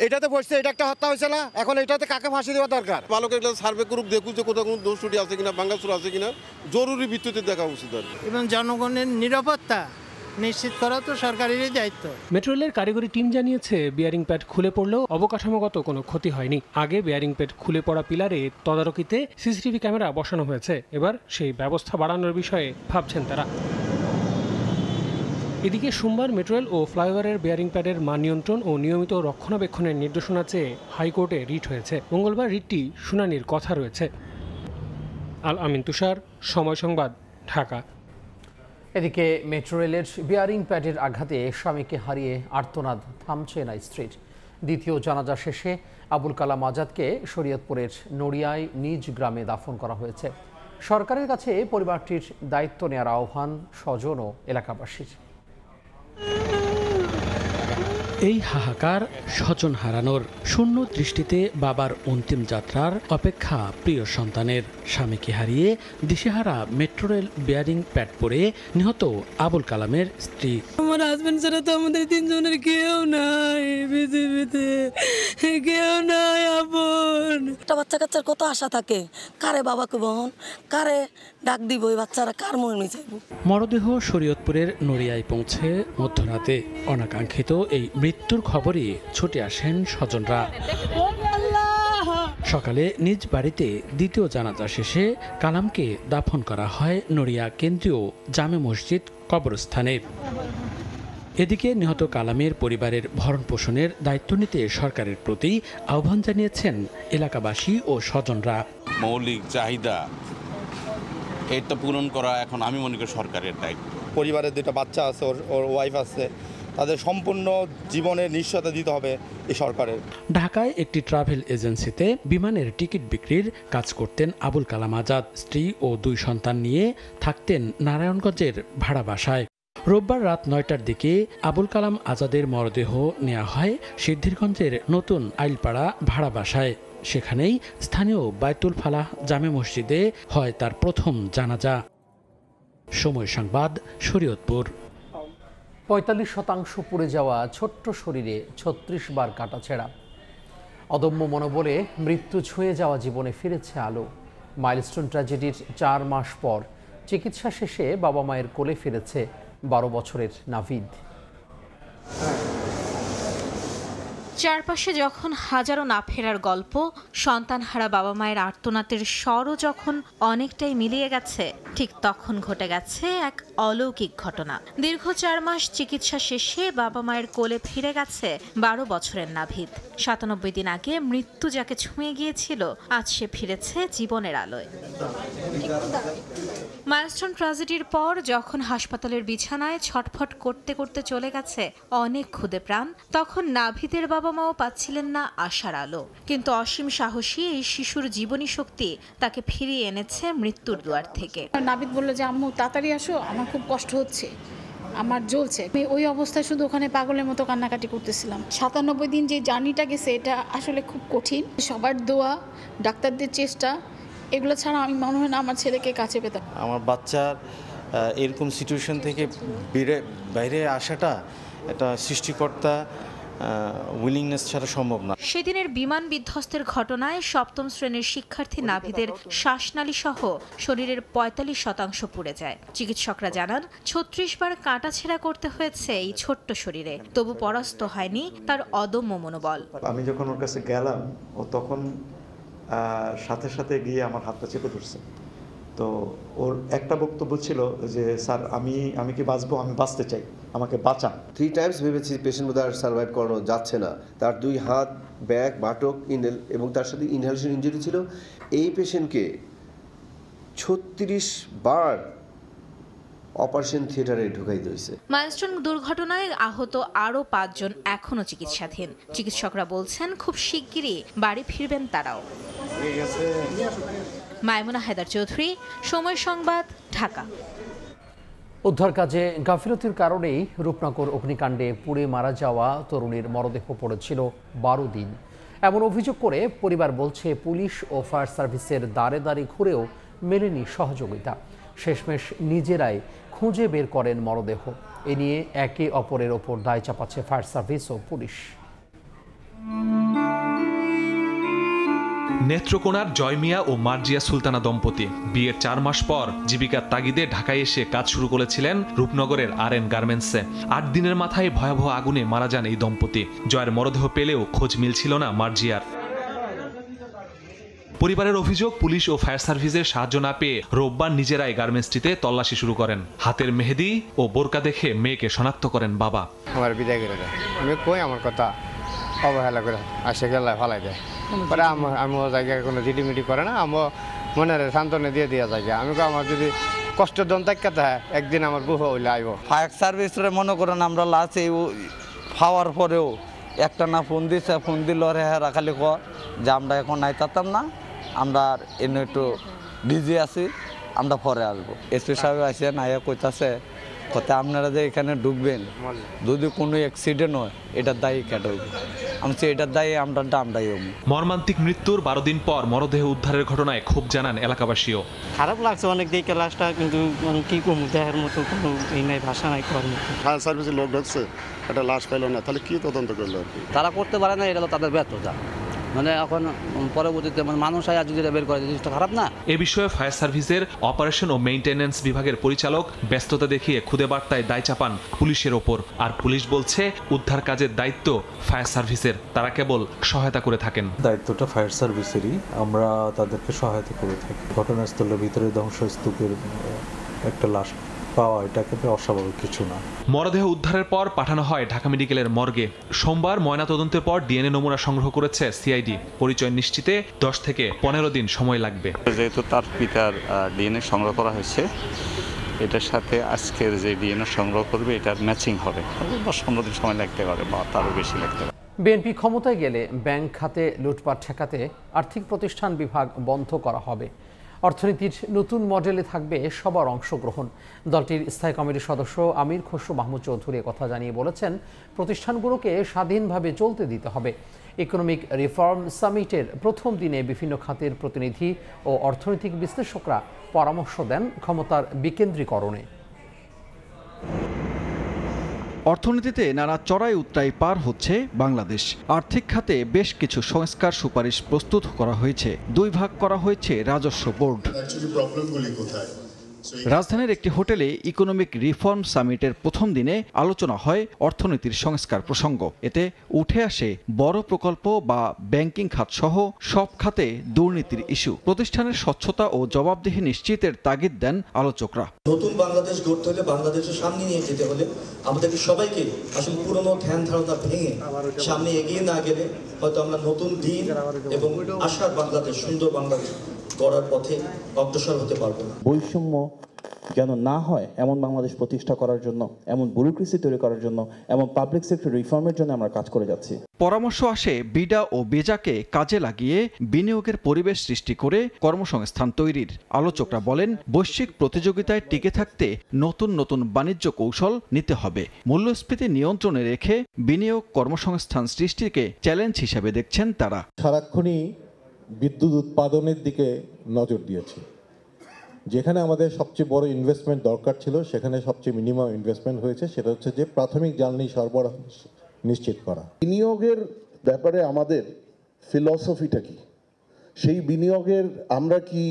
এটাতে বসছে, এটা একটা হত্যা হয়েছে না? এখন এটাতে কাকে ফাঁসি দেওয়া দরকার? ভালো করে সার্ভে করুক, দেখুক যে কোথাও কোনো দোষ ত্রুটি আছে কিনা, ভাঙাচুর আছে কিনা, জরুরি ভিত্তিতে দেখা উচিত আর কি। এবং জনগণের নিরাপত্তা নিশ্চিত করা তো সরকারেরই দায়িত্ব। মেট্রো রেলের কারিগরি টিম জানিয়েছে বিয়ারিং প্যাড খুলে পড়লেও অবকাঠামোগত কোনো ক্ষতি হয়নি। আগে বিয়ারিং প্যাড খুলে পড়া পিলারে তদারকিতে সিসিটিভি ক্যামেরা বসানো হয়েছে। এবার সেই ব্যবস্থা বাড়ানোর বিষয়ে ভাবছেন তারা। এদিকে সোমবার মেট্রো রেল ও ফ্লাইওভারের বেয়ারিং প্যাডের মান নিয়ন্ত্রণ ও নিয়মিত রক্ষণাবেক্ষণের নির্দেশনা চেয়ে হাইকোর্টে রিট হয়েছে। মঙ্গলবার রিটটি শুনানির কথা রয়েছে। আল আমিন তুষার, সময় সংবাদ, ঢাকা। এদিকে মেট্রো রেলের বেয়ারিং প্যাডের আঘাতে স্বামীকে হারিয়ে আর্তনাদ থামছে না স্ত্রীর। দ্বিতীয় জানাজা শেষে আবুল কালাম আজাদকে শরীয়তপুরের নড়িয়ায় নিজ গ্রামে দাফন করা হয়েছে। সরকারের কাছে পরিবারটির দায়িত্ব নেওয়ার আহ্বান স্বজন ও এলাকাবাসীর। এই হাহাকার স্বজন হারানোর, শূন্য দৃষ্টিতে বাবার অন্তিম যাত্রার অপেক্ষা প্রিয় সন্তানের। স্বামীকে হারিয়ে দিশেহারা মেট্রো রেল বেয়ারিং প্যাড পরে নিহত আবুল কালামের স্ত্রী। আমার হাজবেন্ড ছাড়া তো আমাদের তিনজনের কেউ নাই পৃথিবীতে, কেউ নাই আপন। একটা বাচ্চা কাচ্চার কত আশা থাকে, কারে বাবাকে বহন, কারে ডাক দিব, এই বাচ্চারা কার মনে চাইব। মরদেহ শরীয়তপুরের নড়িয়ায় পৌঁছে মধ্যরাতে। অনাকাঙ্ক্ষিত এই মৃত্যুর খবরে ছুটে আসেন স্বজনরা। সকালে নিজ বাড়িতে দ্বিতীয় জানাজা শেষে কালামকে দাফন করা হয় নড়িয়া কেন্দ্রীয় জামে মসজিদ কবরস্থানে। এদিকে নিহত কালামের পরিবারের ভরণ পোষণের দায়িত্ব নিতে সরকারের প্রতি আহ্বান জানিয়েছেন এলাকাবাসী ও স্বজনরা। মৌলিক চাহিদা এটা পূরণ করা এখন আমি মনে করি সরকারের দায়িত্ব। পরিবারের দুটো বাচ্চা আছে, ওর ওয়াইফ আছে, তাদের সম্পূর্ণ জীবনের নিশ্চয়তা দিতে হবে এই সরকারের। ঢাকায় একটি ট্রাভেল এজেন্সিতে বিমানের টিকিট বিক্রির কাজ করতেন আবুল কালাম আজাদ। স্ত্রী ও 2 সন্তান নিয়ে থাকতেন নারায়ণগঞ্জের ভাড়া বাসায়। রোববার রাত 9টার দিকে আবুল কালাম আজাদের মরদেহ নেওয়া হয় সিদ্ধিরগঞ্জের নতুন আইলপাড়া ভাড়া বাসায়। সেখানেই স্থানীয় বায়তুল ফালাহ জামে মসজিদে হয় তার প্রথম জানাজা। সময় সংবাদ, শরীয়তপুর। 45% পুড়ে যাওয়া ছোট্ট শরীরে 36 বার কাটাছেঁড়া। অদম্য মনোবলে মৃত্যু ছুঁয়ে যাওয়া জীবনে ফিরেছে আলো। মাইলস্টোন ট্র্যাজেডির 4 মাস পর চিকিৎসা শেষে বাবা মায়ের কোলে ফিরেছে 12 বছরের নাভিদ। চারপাশে যখন হাজারো না ফেরার গল্প, সন্তানহারা বাবা মায়ের আর্তনাদের স্বরও যখন অনেকটাই মিলিয়ে গেছে, ঠিক তখন ঘটে গেছে এক অলৌকিক ঘটনা। দীর্ঘ 4 মাস চিকিৎসা শেষে বাবা মায়ের কোলে ফিরে গেছে 12 বছরের নাভিদ। 97 দিন আগে মৃত্যু যাকে ছুঁয়ে গিয়েছিল, আজ সে ফিরেছে জীবনের আলোয়। মাইলস্টোন ট্র্যাজেডির পর যখন হাসপাতালের বিছানায় ছটফট করতে করতে চলে গেছে অনেক ক্ষুদে প্রাণ, তখন নাভিদের বাবা মাও পাচ্ছিলেন না আশার আলো। কিন্তু অসীম সাহসী এই শিশুর জীবনী শক্তি তাকে ফিরিয়ে এনেছে মৃত্যুর দুয়ার থেকে। নাভিদ বলল যে আম্মু তাড়াতাড়ি আসো, আমার খুব কষ্ট হচ্ছে, আমার জ্বলছে। আমি ওই অবস্থায় শুধু ওখানে পাগলের মতো কান্নাকাটি করতেছিলাম। 97 দিন যে জার্নিটা গেছে, এটা আসলে খুব কঠিন। সবার দোয়া, ডাক্তারদের চেষ্টা, এগুলো ছাড়া আমি মনে হয় না আমার ছেলেকে কাছে পেতাম। আমার বাচ্চার এরকম সিচুয়েশন থেকে বাইরে আসাটা এটা সৃষ্টিকর্তা উইলিংনেস ছাড়া সম্ভব না। সেদিনের বিমান বিধ্বস্তের ঘটনায় 7ম শ্রেণীর শিক্ষার্থী নাভিদের শ্বাসনালী সহ শরীরের 45% পুড়ে যায়। চিকিৎসকরা জানান 36 বার কাটাছেঁড়া করতে হয়েছে এই ছোট্ট শরীরে, তবু পরাস্ত হয়নি তার অদম্য মনোবল। আমি যখন ওর কাছে গেলাম, ও তখন সাথে সাথে গিয়ে আমার হাতটা চেপে ধরছে। তো ওর একটা বক্তব্য ছিল যে স্যার আমি কি বাঁচবো, আমি বাঁচতে চাই, আমাকে বাঁচান। 3 টাইমস ভেবেছি পেশেন্ট বোধহয় আর সার্ভাইভ করানো যাচ্ছে না। তার 2 হাত, ব্যাক, বাটক, ইনহেল এবং তার সাথে ইনহেলেশন ইনজুরি ছিল। এই পেশেন্টকে 36 বার অপারেশন থিয়েটারে ঢুকাই দিয়েছে। মাইলস্টোন দুর্ঘটনায় আহত আরও 5 জন এখনও চিকিৎসাধীন। চিকিৎসকরা বলছেন খুব শিগগিরই বাড়ি ফিরবেন তারাও। মাইমুনা হায়দার চৌধুরী, সময় সংবাদ, ঢাকা। উদ্ধার কাজে গাফিলতির কারণেই রূপনগর অগ্নিকাণ্ডে পুড়ে মারা যাওয়া তরুণীর মরদেহ পড়েছিল 12 দিন। এমন অভিযোগ করে পরিবার বলছে পুলিশ ও ফায়ার সার্ভিসের দ্বারে দ্বারে ঘুরেও মেলেনি সহযোগিতা। শেষমেশ নিজেরাই খুঁজে বের করেন মরদেহ। এ নিয়ে একে অপরের ওপর দায় চাপাচ্ছে ফায়ার সার্ভিস ও পুলিশ। নেত্রকোনার জয় মিয়া ও মার্জিয়া সুলতানা দম্পতি বিয়ের 4 মাস পর জীবিকার তাগিদে ঢাকায় এসে কাজ শুরু করেছিলেন রূপনগরের RN গার্মেন্টসে। 8 দিনের মাথায় ভয়াবহ আগুনে মারা যান এই দম্পতি। জয়ের মরদেহ পেলেও খোঁজ মিলছিল না মার্জিয়ার। পরিবারের অভিযোগ, পুলিশ ও ফায়ার সার্ভিসের সাহায্য না পেয়ে রোববার নিজেরাই গার্মেন্টসটিতে তল্লাশি শুরু করেন। হাতের মেহেদি ও বোরকা দেখে মেয়েকে শনাক্ত করেন বাবা। আমার বিদায় করে দেয়, আমি কই আমার কথা অবহেলা করে আসে গেলায় ফালাই দেয়। পরে আমি ও জায়গায় কোনো জিডিমিডি করে না, আমি মনের সান্ত্বনা দিয়ে জায়গা। আমি আমার যদি কষ্টের দন তাকাতে হয়, একদিন আমার বুহ হইলে আইব। ফায়ার সার্ভিসরে মনে করেন আমরা লাস্ট এই পাওয়ার পরেও একটা না ফোন দিছে, ফোন দিল হেরা খালি ক যে আমরা এখন আইতাম না, আমরা এনে একটু বিজি আছি, আমরা পরে আসবো। এসপি সাহেব আসেন, আইয়া কইতাছে কথা আপনারা যে এখানে ঢুকবেন, যদি কোনো অ্যাক্সিডেন্ট হয় এটার দায়ী কেটে হইব। আমি এটার দায়ী আমরাই হব। মর্মান্তিক মৃত্যুর 12 দিন পর মরদেহ উদ্ধারের ঘটনায় ক্ষোভ জানান এলাকাবাসীও। খারাপ লাগছে অনেক দেখে লাশটা, কিন্তু কি কমু দেহের মতো কোনো এই নাই, ভাষা নাই করার মতো। ফায়ার সার্ভিসের লোক ঢুকছে, একটা লাশ পাইল না, তাহলে কি তদন্ত করলো? তারা করতে পারে না, এটা তো তাদের ব্যর্থতা। মানে এখন পরবর্তীতে মানুষ আয়া যদি বের করে, জিনিসটা খারাপ না। এ বিষয়ে ফায়ার সার্ভিসের অপারেশন ও মেইনটেনেন্স বিভাগের পরিচালক ব্যস্ততা দেখিয়ে খুদে বার্তায় দায় চাপান পুলিশের ওপর। আর পুলিশ বলছে উদ্ধার কাজের দায়িত্ব ফায়ার সার্ভিসের, তারা কেবল সহায়তা করে থাকেন। দায়িত্বটা ফায়ার সার্ভিসেরই, আমরা তাদেরকে সহায়তা করে থাকি। ঘটনাস্থলের ভিতরে ধ্বংসস্তূপের একটা লাশ পাওয়া এটা কিন্তু অস্বাভাবিক কিছু না। মরদেহ উদ্ধারের পর পাঠানো হয় ঢাকা মেডিকেলের মর্গে। সোমবার ময়নাতদন্তের পর ডিএনএ নমুনা সংগ্রহ করেছে সিআইডি। পরিচয় নিশ্চিতে 10 থেকে 15 দিন সময় লাগবে। যেহেতু তার পিতার ডিএনএ সংগ্রহ করা হয়েছে, এটার সাথে আজকের যে ডিএনএ সংগ্রহ করবে এটার ম্যাচিং হবে। 10-15 দিন সময় লাগতে পারে বা তারও বেশি লাগতে পারে। বিএনপি ক্ষমতায় গেলে ব্যাংক খাতে লুটপাট ঠেকাতে আর্থিক প্রতিষ্ঠান বিভাগ বন্ধ করা হবে। অর্থনীতির নতুন মডেলে থাকবে সবার অংশগ্রহণ। দলটির স্থায়ী কমিটির সদস্য আমির খসরু মাহমুদ চৌধুরী কথা জানিয়ে বলেছেন, প্রতিষ্ঠানগুলোকে স্বাধীনভাবে চলতে দিতে হবে। ইকোনমিক রিফর্ম সামিটের প্রথম দিনে বিভিন্ন খাতের প্রতিনিধি ও অর্থনৈতিক বিশ্লেষকরা পরামর্শ দেন ক্ষমতার বিকেন্দ্রীকরণে। অর্থনীতিতে নানা চড়াই উতরাই পার হচ্ছে বাংলাদেশ। আর্থিক খাতে বেশ কিছু সংস্কার সুপারিশ প্রস্তুত করা হয়েছে। 2 ভাগ করা হয়েছে রাজস্ব বোর্ড। রাজধানীর একটি হোটেলে ইকোনমিক রিফর্ম সামিটের প্রথম দিনে আলোচনা হয় অর্থনীতির সংস্কার প্রসঙ্গ। এতে উঠে আসে বড় প্রকল্প বা ব্যাংকিং খাত সহ সব খাতে দুর্নীতির ইস্যু। প্রতিষ্ঠানের স্বচ্ছতা ও জবাবদিহি নিশ্চিতের তাগিদ দেন আলোচকরা। নতুন বাংলাদেশ গড়তে হলে, বাংলাদেশের সামনে নিয়ে যেতে হলে আমাদেরকে সবাইকে আসলে পুরনো ধ্যান ধারণা ভেঙে সামনে এগিয়ে না গেলে হয়তো আমরা নতুন দিন এবং আশার বাংলাদেশ, সুন্দর বাংলাদেশ গড়ার পথে অগ্রসর হতে পারবো না। বৈষম্য যেন না হয় এমন বাংলাদেশ প্রতিষ্ঠা করার জন্য, এমন ব্যুরোক্রেসি তৈরি করার জন্য, এমন পাবলিক সেক্টর রিফর্মের জন্য আমরা কাজ করে যাচ্ছি। পরামর্শ আসে বিডা ও বেজাকে কাজে লাগিয়ে বিনিয়োগের পরিবেশ সৃষ্টি করে কর্মসংস্থান তৈরির। আলোচকরা বলেন, বৈশ্বিক প্রতিযোগিতায় টিকে থাকতে নতুন নতুন বাণিজ্য কৌশল নিতে হবে। মূল্যস্ফীতি নিয়ন্ত্রণে রেখে বিনিয়োগ কর্মসংস্থান সৃষ্টিকে চ্যালেঞ্জ হিসেবে দেখছেন তারা। সারাক্ষণই বিদ্যুৎ উৎপাদনের দিকে নজর দিয়েছে। যেখানে আমাদের সবচেয়ে বড় ইনভেস্টমেন্ট দরকার ছিল, সেখানে সবচেয়ে মিনিমাম ইনভেস্টমেন্ট হয়েছে। সেটা হচ্ছে যে প্রাথমিক জ্বালানি সরবরাহ নিশ্চিত করা। বিনিয়োগের ব্যাপারে আমাদের ফিলসফিটা কি? সেই বিনিয়োগের আমরা কি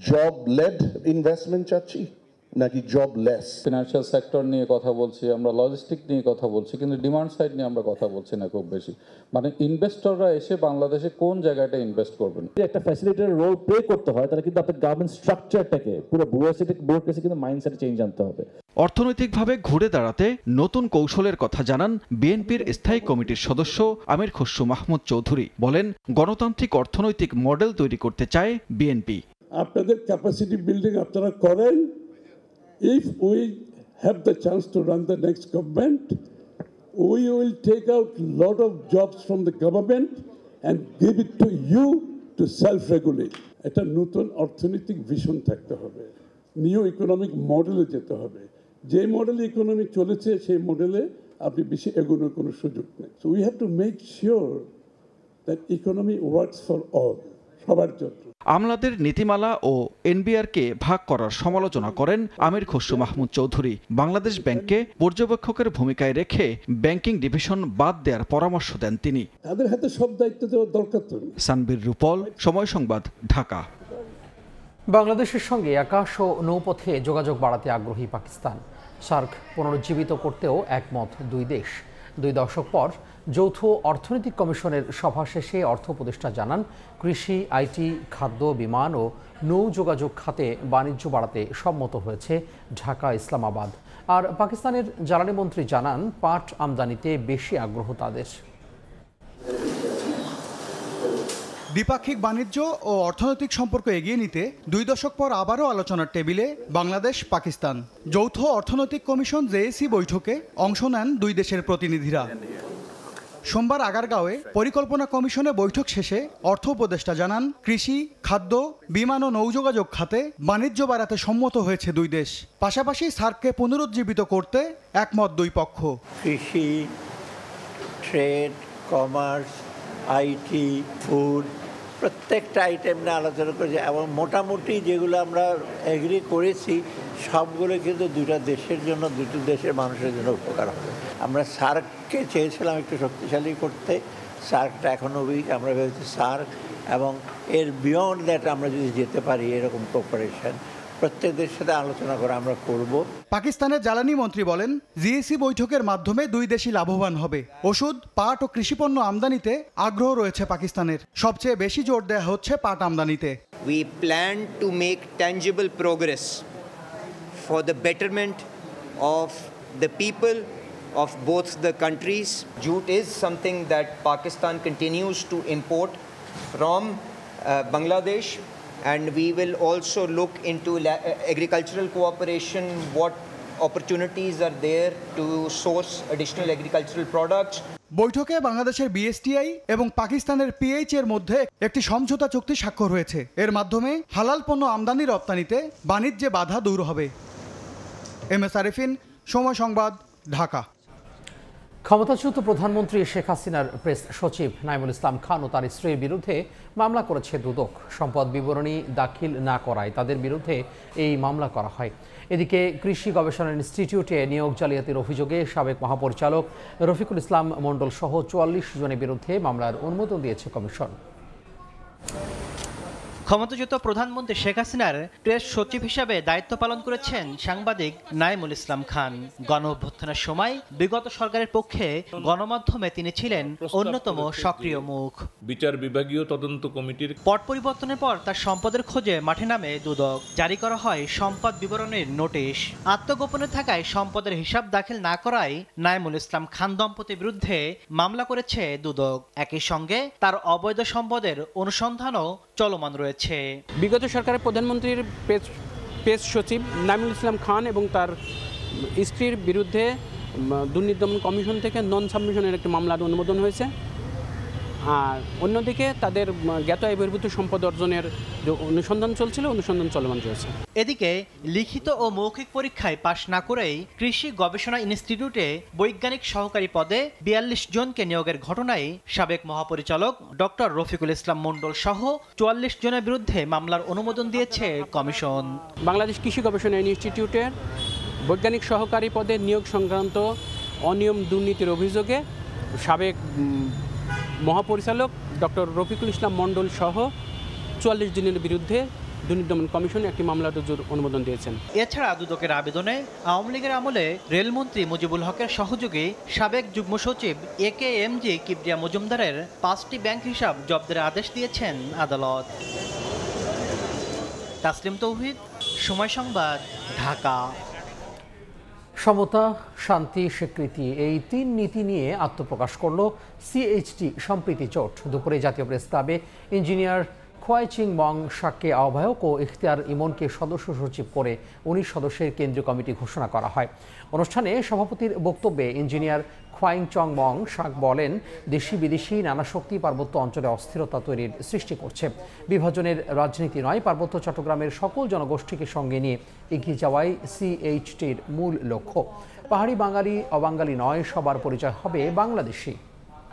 জব লেড ইনভেস্টমেন্ট চাচ্ছি নাকি জব লেস? ফিনান্সিয়াল সেক্টর নিয়ে কথা বলছি, আমরা লজিস্টিক নিয়ে কথা বলছি, কিন্তু ডিমান্ড সাইড নিয়ে আমরা কথা বলছি না খুব বেশি। মানে ইনভেস্টররা এসে বাংলাদেশে কোন জায়গাটা ইনভেস্ট করবেন। একটা ফ্যাসিলিটেটর রোল প্লে করতে হয়, তাহলে কিন্তু আপনার গভর্নমেন্ট স্ট্রাকচারটাকে, পুরো ব্যুরোক্রেসি কিন্তু মাইন্ডসেট চেঞ্জ আনতে হবে। অর্থনৈতিকভাবে ঘুরে দাঁড়াতে নতুন কৌশলের কথা জানান বিএনপির স্থায়ী কমিটির সদস্য আমির খসরু মাহমুদ চৌধুরী। বলেন, গণতান্ত্রিক অর্থনৈতিক মডেল তৈরি করতে চায় বিএনপি। আপনাদের ক্যাপাসিটি বিল্ডিং আপনারা করেন। If we have the chance to run the next government, we will take out a lot of jobs from the government and give it to you to self-regulate. একটা নতুন অর্থনৈতিক vision থাকতে হবে, new economic মডেলে যেতে হবে। যে মডেলে ইকোনমি চলেছে সেই মডেলে আপনি বেশি এগোনোর কোনো সুযোগ নেই। So we have to make sure that economy works for all, সবার জন্য। আমলাদের নীতিমালা ও এনবিআরকে ভাগ করার সমালোচনা করেন আমির খসরু মাহমুদ চৌধুরী। বাংলাদেশ ব্যাংককে পর্যবেক্ষকের ভূমিকায় রেখে ব্যাংকিং ডিভিশন বাদ দেওয়ার পরামর্শ দেন তিনি। তাদের হাতে সব দায়িত্ব দেওয়ার দরকার তো। সানবীর রূপল, সময় সংবাদ, ঢাকা। বাংলাদেশের সঙ্গে আকাশ ও নৌপথে যোগাযোগ বাড়াতে আগ্রহী পাকিস্তান। সার্ক পুনরুজ্জীবিত করতেও একমত দুই দেশ। 2 দশক পর যৌথ অর্থনৈতিক কমিশনের সভা শেষে অর্থ উপদেষ্টা জানান, কৃষি, আইটি, খাদ্য, বিমান ও নৌ যোগাযোগ খাতে বাণিজ্য বাড়াতে সম্মত হয়েছে ঢাকা, ইসলামাবাদ। আর পাকিস্তানের জ্বালানি মন্ত্রী জানান, পাট আমদানিতে বেশি আগ্রহ তাদের। দ্বিপাক্ষিক বাণিজ্য ও অর্থনৈতিক সম্পর্ক এগিয়ে নিতে 2 দশক পর আবারও আলোচনার টেবিলে বাংলাদেশ, পাকিস্তান। যৌথ অর্থনৈতিক কমিশন জেএসি বৈঠকে অংশ নেন 2 দেশের প্রতিনিধিরা। সোমবার আগারগাঁওয়ে পরিকল্পনা কমিশনে বৈঠক শেষে অর্থ উপদেষ্টা জানান, কৃষি, খাদ্য, বিমান ও নৌযোগাযোগ খাতে বাণিজ্য বাড়াতে সম্মত হয়েছে 2 দেশ। পাশাপাশি সার্ককে পুনরুজ্জীবিত করতে একমত 2 পক্ষ। কৃষি, ট্রেড, কমার্স, আইটি, ফুড প্রত্যেকটা আইটেম নিয়ে আলোচনা করেছি এবং মোটামুটি যেগুলো আমরা এগ্রি করেছি সবগুলো কিন্তু 2টা দেশের জন্য, 2টি দেশের মানুষের জন্য উপকার হবে। আমরা সার্ককে চেয়েছিলাম একটু শক্তিশালী করতে, সার্কটা এখনও উইক। আমরা ভেবেছি সার্ক এবং এর বিয়ন্ড দ্যাট আমরা যদি যেতে পারি এরকম কোঅপারেশন প্রত্যেকদের সাথে আলোচনা করে আমরা করব। পাকিস্তানের জ্বালানি মন্ত্রী বলেন, জিএসি বৈঠকের মাধ্যমে 2 দেশই লাভবান হবে। ওষুধ, পাট ও কৃষিপণ্য আমদানিতে আগ্রহ রয়েছে পাকিস্তানের। সবচেয়ে বেশি জোর দেওয়া হচ্ছে পাট আমদানিতে। We plan to make tangible progress for the betterment of the people of both the countries. Jute is something that Pakistan continues to import from Bangladesh. And we will also look into agricultural cooperation, what opportunities are there to source additional agricultural products. বৈঠকে বাংলাদেশের BSTI এবং পাকিস্তানের pH এর মধ্যে একটি সমঝোতা চুক্তি স্বাক্ষর হয়েছে। এর মাধ্যমে হালাল পণ্য আমদানি রপ্তানিতে বাণিজ্যে বাধা দূর হবে। এমএস আরিফিন, সময় সংবাদ, ঢাকা। ক্ষমতাচ্যুত প্রধানমন্ত্রী শেখ হাসিনার প্রেস সচিব নাইমুল ইসলাম খান ও তার স্ত্রীর বিরুদ্ধে মামলা করেছে দুদক। সম্পদ বিবরণী দাখিল না করায় তাদের বিরুদ্ধে এই মামলা করা হয়। এদিকে কৃষি গবেষণা ইনস্টিটিউটে নিয়োগ জালিয়াতির অভিযোগে সাবেক মহাপরিচালক রফিকুল ইসলাম মণ্ডল সহ 44 জনের বিরুদ্ধে মামলার অনুমোদন দিয়েছে কমিশন। ক্ষমতাচ্যুত প্রধানমন্ত্রী শেখ হাসিনার প্রেস সচিব হিসাবে দায়িত্ব পালন করেছেন সাংবাদিক নাইমুল ইসলাম খান। গণঅভ্যুত্থানের সময় বিগত সরকারের পক্ষে গণমাধ্যমে তিনি ছিলেন অন্যতম সক্রিয় মুখ। বিচার বিভাগীয় তদন্ত কমিটির পট পরিবর্তনের পর তার সম্পদের খোঁজে মাঠে নামে দুদক। জারি করা হয় সম্পদ বিবরণীর নোটিশ। আত্মগোপনে থাকায় সম্পদের হিসাব দাখিল না করায় নাইমুল ইসলাম খান দম্পতির বিরুদ্ধে মামলা করেছে দুদক। একই সঙ্গে তার অবৈধ সম্পদের অনুসন্ধানও চলমান রয়েছে। বিগত সরকারের প্রধানমন্ত্রীর প্রেস সচিব নাইমুল ইসলাম খান এবং তার স্ত্রীর বিরুদ্ধে দুর্নীতি দমন কমিশন থেকে নন সাবমিশনের একটি মামলার অনুমোদন হয়েছে। আর অন্যদিকে তাদের জ্ঞাত আয় বহির্ভূত সম্পদ অর্জনের যে অনুসন্ধান চলছিল, অনুসন্ধান চলমান রয়েছে। এদিকে লিখিত ও মৌখিক পরীক্ষায় পাশ না করেই কৃষি গবেষণা ইনস্টিটিউটে বৈজ্ঞানিক সহকারী পদে 42 জনকে নিয়োগের ঘটনায় সাবেক মহাপরিচালক ডক্টর রফিকুল ইসলাম মণ্ডল সহ 44 জনের বিরুদ্ধে মামলার অনুমোদন দিয়েছে কমিশন। বাংলাদেশ কৃষি গবেষণা ইনস্টিটিউটের বৈজ্ঞানিক সহকারী পদে নিয়োগ সংক্রান্ত অনিয়ম দুর্নীতির অভিযোগে সাবেক মহাপরিচালক ডক্টর রফিকুল ইসলাম মণ্ডল সহ 44 জনের বিরুদ্ধে দুর্নীতি দমন কমিশন একটি মামলা রুজুর অনুমোদন দিয়েছেন। এছাড়া দুদকের আবেদনে আওয়ামী লীগের আমলে রেলমন্ত্রী মুজিবুল হকের সহযোগী সাবেক যুগ্ম সচিব AKMG কিবরিয়া মজুমদারের 5টি ব্যাংক হিসাব জব্দের আদেশ দিয়েছেন আদালত। তাসলিম তৌহিদ, সময় সংবাদ, ঢাকা। সমতা, শান্তি, স্বীকৃতি এই 3 নীতি নিয়ে আত্মপ্রকাশ করল CHT সম্প্রীতি জোট। দুপুরে জাতীয় প্রেস ক্লাবে ইঞ্জিনিয়ার খোয়াই চিং মং শাককে আহ্বায়ক ও ইখতিয়ার ইমনকে সদস্য সচিব করে 19 সদস্যের কেন্দ্রীয় কমিটি ঘোষণা করা হয়। অনুষ্ঠানে সভাপতির বক্তব্যে ইঞ্জিনিয়ার খোয়াইং চং মং শাক বলেন, দেশি বিদেশি নানা শক্তি পার্বত্য অঞ্চলে অস্থিরতা তৈরির সৃষ্টি করছে। বিভাজনের রাজনীতি নয়, পার্বত্য চট্টগ্রামের সকল জনগোষ্ঠীকে সঙ্গে নিয়ে এগিয়ে যাওয়াই CHTর মূল লক্ষ্য। পাহাড়ি বাঙালি অবাঙালি নয়, সবার পরিচয় হবে বাংলাদেশি।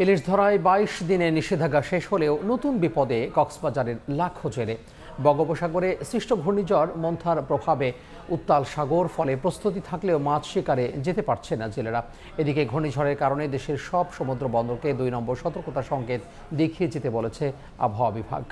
ইলিশ ধরায় 22 দিনের নিষেধাজ্ঞা শেষ হলেও নতুন বিপদে কক্সবাজারের লাখো জেলে। বঙ্গোপসাগরে সৃষ্ট ঘূর্ণিঝড় মন্থার প্রভাবে উত্তাল সাগর, ফলে প্রস্তুতি থাকলেও মাছ শিকারে যেতে পারছে না জেলেরা। এদিকে ঘূর্ণিঝড়ের কারণে দেশের সব সমুদ্র বন্দরকে 2 নম্বর সতর্কতা সংকেত দেখিয়ে যেতে বলেছে আবহাওয়া বিভাগ।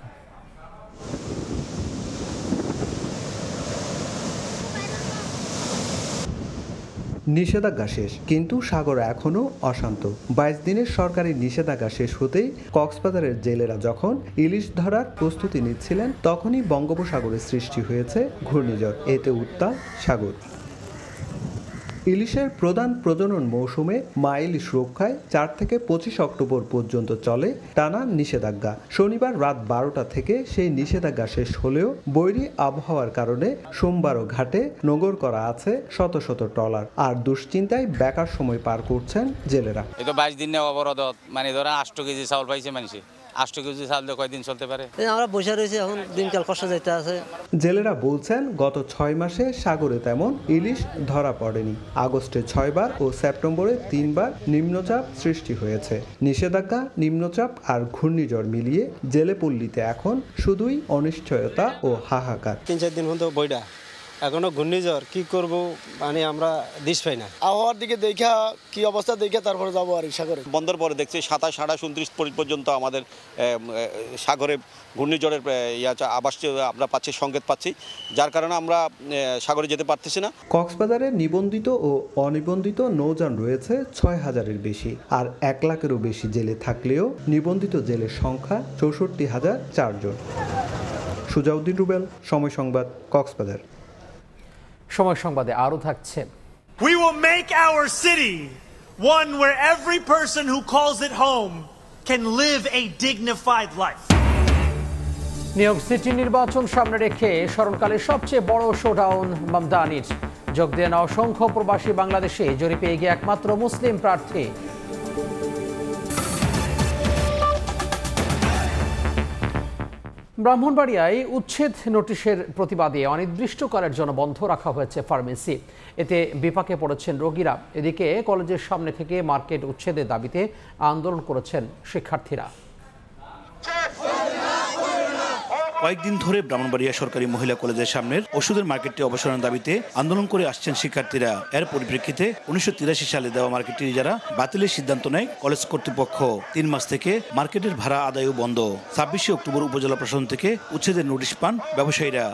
নিষেধাজ্ঞা শেষ, কিন্তু সাগর এখনও অশান্ত। 22 দিনের সরকারি নিষেধাজ্ঞা শেষ হতেই কক্সবাজারের জেলেরা যখন ইলিশ ধরার প্রস্তুতি নিচ্ছিলেন, তখনই বঙ্গোপসাগরে সৃষ্টি হয়েছে ঘূর্ণিঝড়। এতে উত্তাল সাগর। ইলিশের প্রধান প্রজনন মৌসুমে মা ইলিশ রক্ষায় 4 থেকে 25 অক্টোবর পর্যন্ত চলে টানা নিষেধাজ্ঞা। শনিবার রাত 12টা থেকে সেই নিষেধাজ্ঞা শেষ হলেও বৈরী আবহাওয়ার কারণে সোমবারও ঘাটে নোঙর করা আছে শত শত ট্রলার। আর দুশ্চিন্তায় বেকার সময় পার করছেন জেলেরা। এই তো 22 দিন অবরোধ, মানে ধরা 8 কেজি চাউল পাইছে মানুষে। 8 কেজি চাউল দিয়ে কয়দিন চলতে পারে? আমরা বসে রয়েছি, এখন দিনকাল কষ্ট যাইতে আছে। জেলেরা বলছেন গত 6 মাসে সাগরে তেমন ইলিশ ধরা পড়েনি। আগস্টে 6 বার ও সেপ্টেম্বরে 3 বার নিম্নচাপ সৃষ্টি হয়েছে। নিষেধাজ্ঞা, নিম্নচাপ আর ঘূর্ণিঝড় মিলিয়ে জেলেপল্লীতে এখন শুধুই অনিশ্চয়তা ও হাহাকার। 3-4 দিন হতো বইটা, এখনো ঘূর্ণিঝড়, কি করব মানে আমরা দিশ পাই না। আবহাওয়ার দিকে দেখা কি অবস্থা দেখে তারপরে যাবো আর সাগরে। বন্দর পরে দেখছি 27, 28, 29 পর্যন্ত আমাদের সাগরে ঘূর্ণিঝড়ের আবাস আমরা পাচ্ছি, সংকেত পাচ্ছি, যার কারণে আমরা সাগরে যেতে পারতেছি না। কক্সবাজারে নিবন্ধিত ও অনিবন্ধিত নৌযান রয়েছে 6000-এর বেশি, আর 1 লাখেরও বেশি জেলে থাকলেও নিবন্ধিত জেলের সংখ্যা 64,004 জন। সুজাউদ্দিন রুবেল, সময় সংবাদ, কক্সবাজার। সময় সংবাদে আরও থাকছে। We will make our city one where every person who calls it home can live a dignified life. New York city নির্বাচন সামনে রেখে স্মরণকালের সবচেয়ে বড় শোডাউন মামদানির। যোগ দেন অসংখ্য প্রবাসী বাংলাদেশে, জরিপে এগিয়ে একমাত্র মুসলিম প্রার্থী। ব্রাহ্মণবাড়িয়ায় উচ্ছেদ নোটিশের প্রতিবাদে অনির্দিষ্টকালের জন্য বন্ধ রাখা হয়েছে ফার্মেসি। এতে বিপাকে পড়েছেন রোগীরা। এদিকে কলেজের সামনে থেকে মার্কেট উচ্ছেদের দাবিতে আন্দোলন করেছেন শিক্ষার্থীরা। কয়েকদিন ধরে ব্রাহ্মণবাড়িয়া সরকারি মহিলা কলেজের সামনের ওষুধের মার্কেটটি অবসরের দাবিতে আন্দোলন করে আসছেন শিক্ষার্থীরা। এর পরিপ্রেক্ষিতে 1983 সালে দেওয়া মার্কেটটি যারা বাতিলের সিদ্ধান্ত নেয় কলেজ কর্তৃপক্ষ, 3 মাস থেকে মার্কেটের ভাড়া আদায়ও বন্ধ। 26 অক্টোবর উপজেলা প্রশাসন থেকে উচ্ছেদের নোটিশ পান ব্যবসায়ীরা।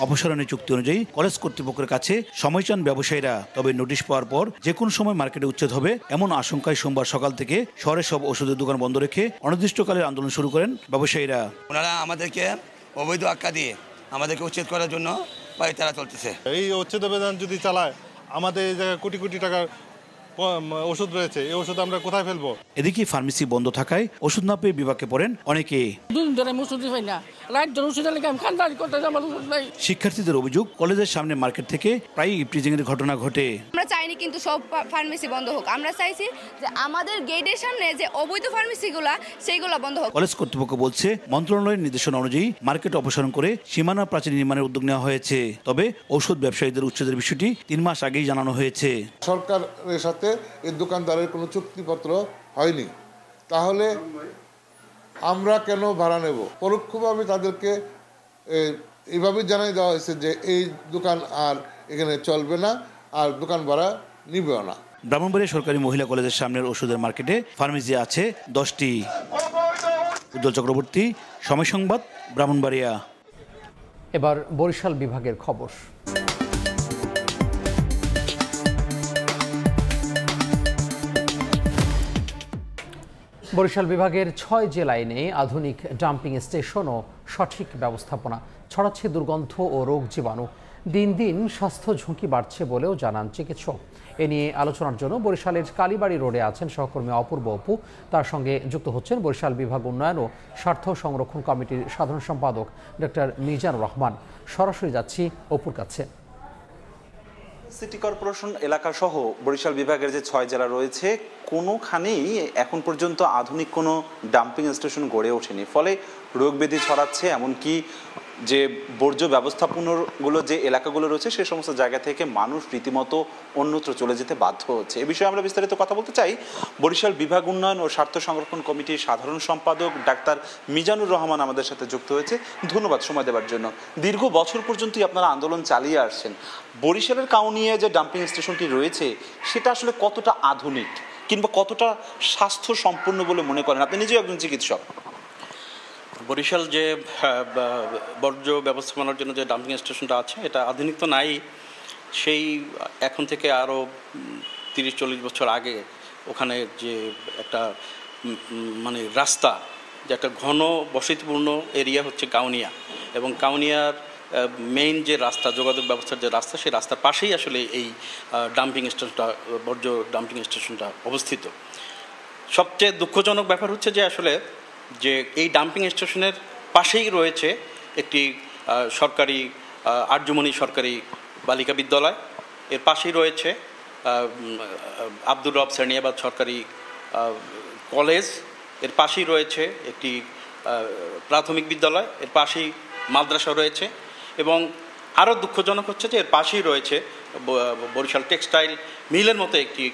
অপসারণের চুক্তি অনুযায়ী কলেজ কর্তৃপক্ষের কাছে সময় চান ব্যবসায়ীরা। তবে নোটিশ পাওয়ার পর যে কোনো সময় মার্কেটে উচ্ছেদ হবে এমন আশঙ্কায় সোমবার সকাল থেকে শহরের সব ওষুধের দোকান বন্ধ রেখে অনির্দিষ্টকালের আন্দোলন শুরু করেন ব্যবসায়ীরা। ওনারা আমাদেরকে অবৈধ আখ্যা দিয়ে আমাদেরকে উচ্ছেদ করার জন্য তারা চলতেছে। এই উচ্ছেদ অভিযান যদি চালায়, আমাদের এই জায়গায় কোটি কোটি টাকার ওষুধ রয়েছে, এই ওষুধ আমরা কোথায় ফেলবো? এদিকে ফার্মেসি বন্ধ থাকায় ওষুধ না পেয়ে বিপাকে পড়েন অনেকে। শিক্ষার্থীদের অভিযোগ, কলেজের সামনে মার্কেট থেকে প্রায় ইফটিজিং এর ঘটনা ঘটে। আমরা চাইনি কিন্তু সব ফার্মেসি বন্ধ হোক, আমরা চাইছি যে আমাদের গেটের সামনে যে অবৈধ ফার্মেসিগুলা সেইগুলা বন্ধ হোক। কলেজ কর্তৃপক্ষ বলছে মন্ত্রণালয়ের নির্দেশনা অনুযায়ী মার্কেট অপসারণ করে সীমানা প্রাচীর নির্মাণের উদ্যোগ নেওয়া হয়েছে। তবে ঔষধ ব্যবসায়ীদের উচ্ছেদের বিষয়টি 3 মাস আগেই জানানো হয়েছে। সরকারের সাথে এই দোকানদারের কোনো চুক্তিপত্র হয়নি, তাহলে আমরা কেন ভাড়া নেব? পরোক্ষভাবে তাদেরকে এইভাবে জানাই দেওয়া হয়েছে যে এই দোকান আর এখানে চলবে না, আর দোকান ভাড়া নিবেও না। ব্রাহ্মণবাড়িয়া সরকারি মহিলা কলেজের সামনের ওষুধের মার্কেটে ফার্মেসি আছে 10টি। উজ্জ্বল চক্রবর্তী, সময় সংবাদ, ব্রাহ্মণবাড়িয়া। এবার বরিশাল বিভাগের খবর। বরিশাল বিভাগের 6 জেলায় নেই আধুনিক ডাম্পিং স্টেশন ও সঠিক ব্যবস্থাপনা, ছড়াচ্ছে দুর্গন্ধ ও রোগ জীবাণু। দিন দিন স্বাস্থ্য ঝুঁকি বাড়ছে বলেও জানান চিকিৎসক। এ নিয়ে আলোচনার জন্য বরিশালের কালীবাড়ি রোডে আছেন সহকর্মী অপূর্ব অপু। তার সঙ্গে যুক্ত হচ্ছেন বরিশাল বিভাগ উন্নয়ন ও স্বার্থ সংরক্ষণ কমিটির সাধারণ সম্পাদক ডক্টর মিজানুর রহমান। সরাসরি যাচ্ছি অপুর কাছে। সিটি কর্পোরেশন এলাকা সহ বরিশাল বিভাগের যে 6 জেলা রয়েছে, কোনোখানেই এখন পর্যন্ত আধুনিক কোনো ডাম্পিং স্টেশন গড়ে ওঠেনি। ফলে রোগ ব্যাধি ছড়াচ্ছে, এমনকি যে বর্জ্য ব্যবস্থাপনাগুলো যে এলাকাগুলো রয়েছে সে সমস্ত জায়গা থেকে মানুষ রীতিমতো অন্যত্র চলে যেতে বাধ্য হচ্ছে। এ বিষয়ে আমরা বিস্তারিত কথা বলতে চাই। বরিশাল বিভাগ উন্নয়ন ও স্বার্থ সংরক্ষণ কমিটির সাধারণ সম্পাদক ডাক্তার মিজানুর রহমান আমাদের সাথে যুক্ত হয়েছে। ধন্যবাদ সময় দেওয়ার জন্য। দীর্ঘ বছর পর্যন্তই আপনারা আন্দোলন চালিয়ে আসছেন। বরিশালের কাউনিয়া যে ডাম্পিং স্টেশনটি রয়েছে সেটা আসলে কতটা আধুনিক কিংবা কতটা স্বাস্থ্য সম্পন্ন বলে মনে করেন? আপনি নিজেও একজন চিকিৎসক। বরিশাল যে বর্জ্য ব্যবস্থাপনার জন্য যে ডাম্পিং স্টেশনটা আছে এটা আধুনিক তো নাই, সেই এখন থেকে আরও 30-40 বছর আগে ওখানে যে একটা মানে রাস্তা, যে একটা ঘন বসতিপূর্ণ এরিয়া হচ্ছে কাউনিয়া, এবং কাউনিয়ার মেইন যে রাস্তা, যোগাযোগ ব্যবস্থার যে রাস্তা, সেই রাস্তার পাশেই আসলে এই ডাম্পিং স্টেশনটা, বর্জ্য ডাম্পিং স্টেশনটা অবস্থিত। সবচেয়ে দুঃখজনক ব্যাপার হচ্ছে যে আসলে যে এই ডাম্পিং স্টেশনের পাশেই রয়েছে একটি সরকারি আর্যমণি সরকারি বালিকা বিদ্যালয়, এর পাশেই রয়েছে আব্দুর রব শ্রেণিয়াবাদ সরকারি কলেজ, এর পাশেই রয়েছে একটি প্রাথমিক বিদ্যালয়, এর পাশেই মাদ্রাসা রয়েছে, এবং আরও দুঃখজনক হচ্ছে যে এর পাশেই রয়েছে বরিশাল টেক্সটাইল মিলের মতো একটি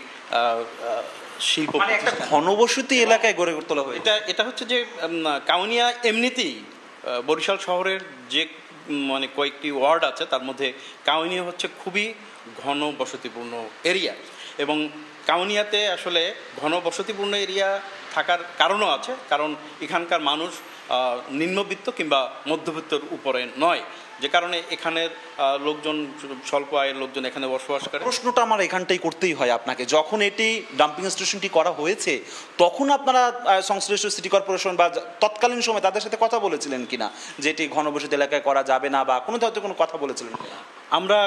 শিল্প, একটা ঘনবসতি এলাকায় গড়ে তোলা হয়। এটা হচ্ছে যে কাউনিয়া এমনিতেই বরিশাল শহরের যে মানে কয়েকটি ওয়ার্ড আছে তার মধ্যে কাউনিয়া হচ্ছে খুবই ঘন বসতিপূর্ণ এরিয়া, এবং কাউনিয়াতে আসলে ঘন বসতিপূর্ণ এরিয়া থাকার কারণও আছে, কারণ এখানকার মানুষ নিম্নবিত্ত কিংবা মধ্যবিত্তর উপরে নয়, যে কারণে এখানের লোকজন, স্বল্প আয়ের লোকজন এখানে বসবাস করে। প্রশ্নটা আমার এখানটাই করতেই হয় আপনাকে, যখন এটি ডাম্পিং স্টেশনটি করা হয়েছে তখন আপনারা সংশ্লিষ্ট সিটি কর্পোরেশন বা তৎকালীন সময় তাদের সাথে কথা বলেছিলেন কিনা যে এটি ঘনবসতি এলাকায় করা যাবে না, বা কোনো ধরনের কোনো কথা বলেছিলেন কিনা? আমরা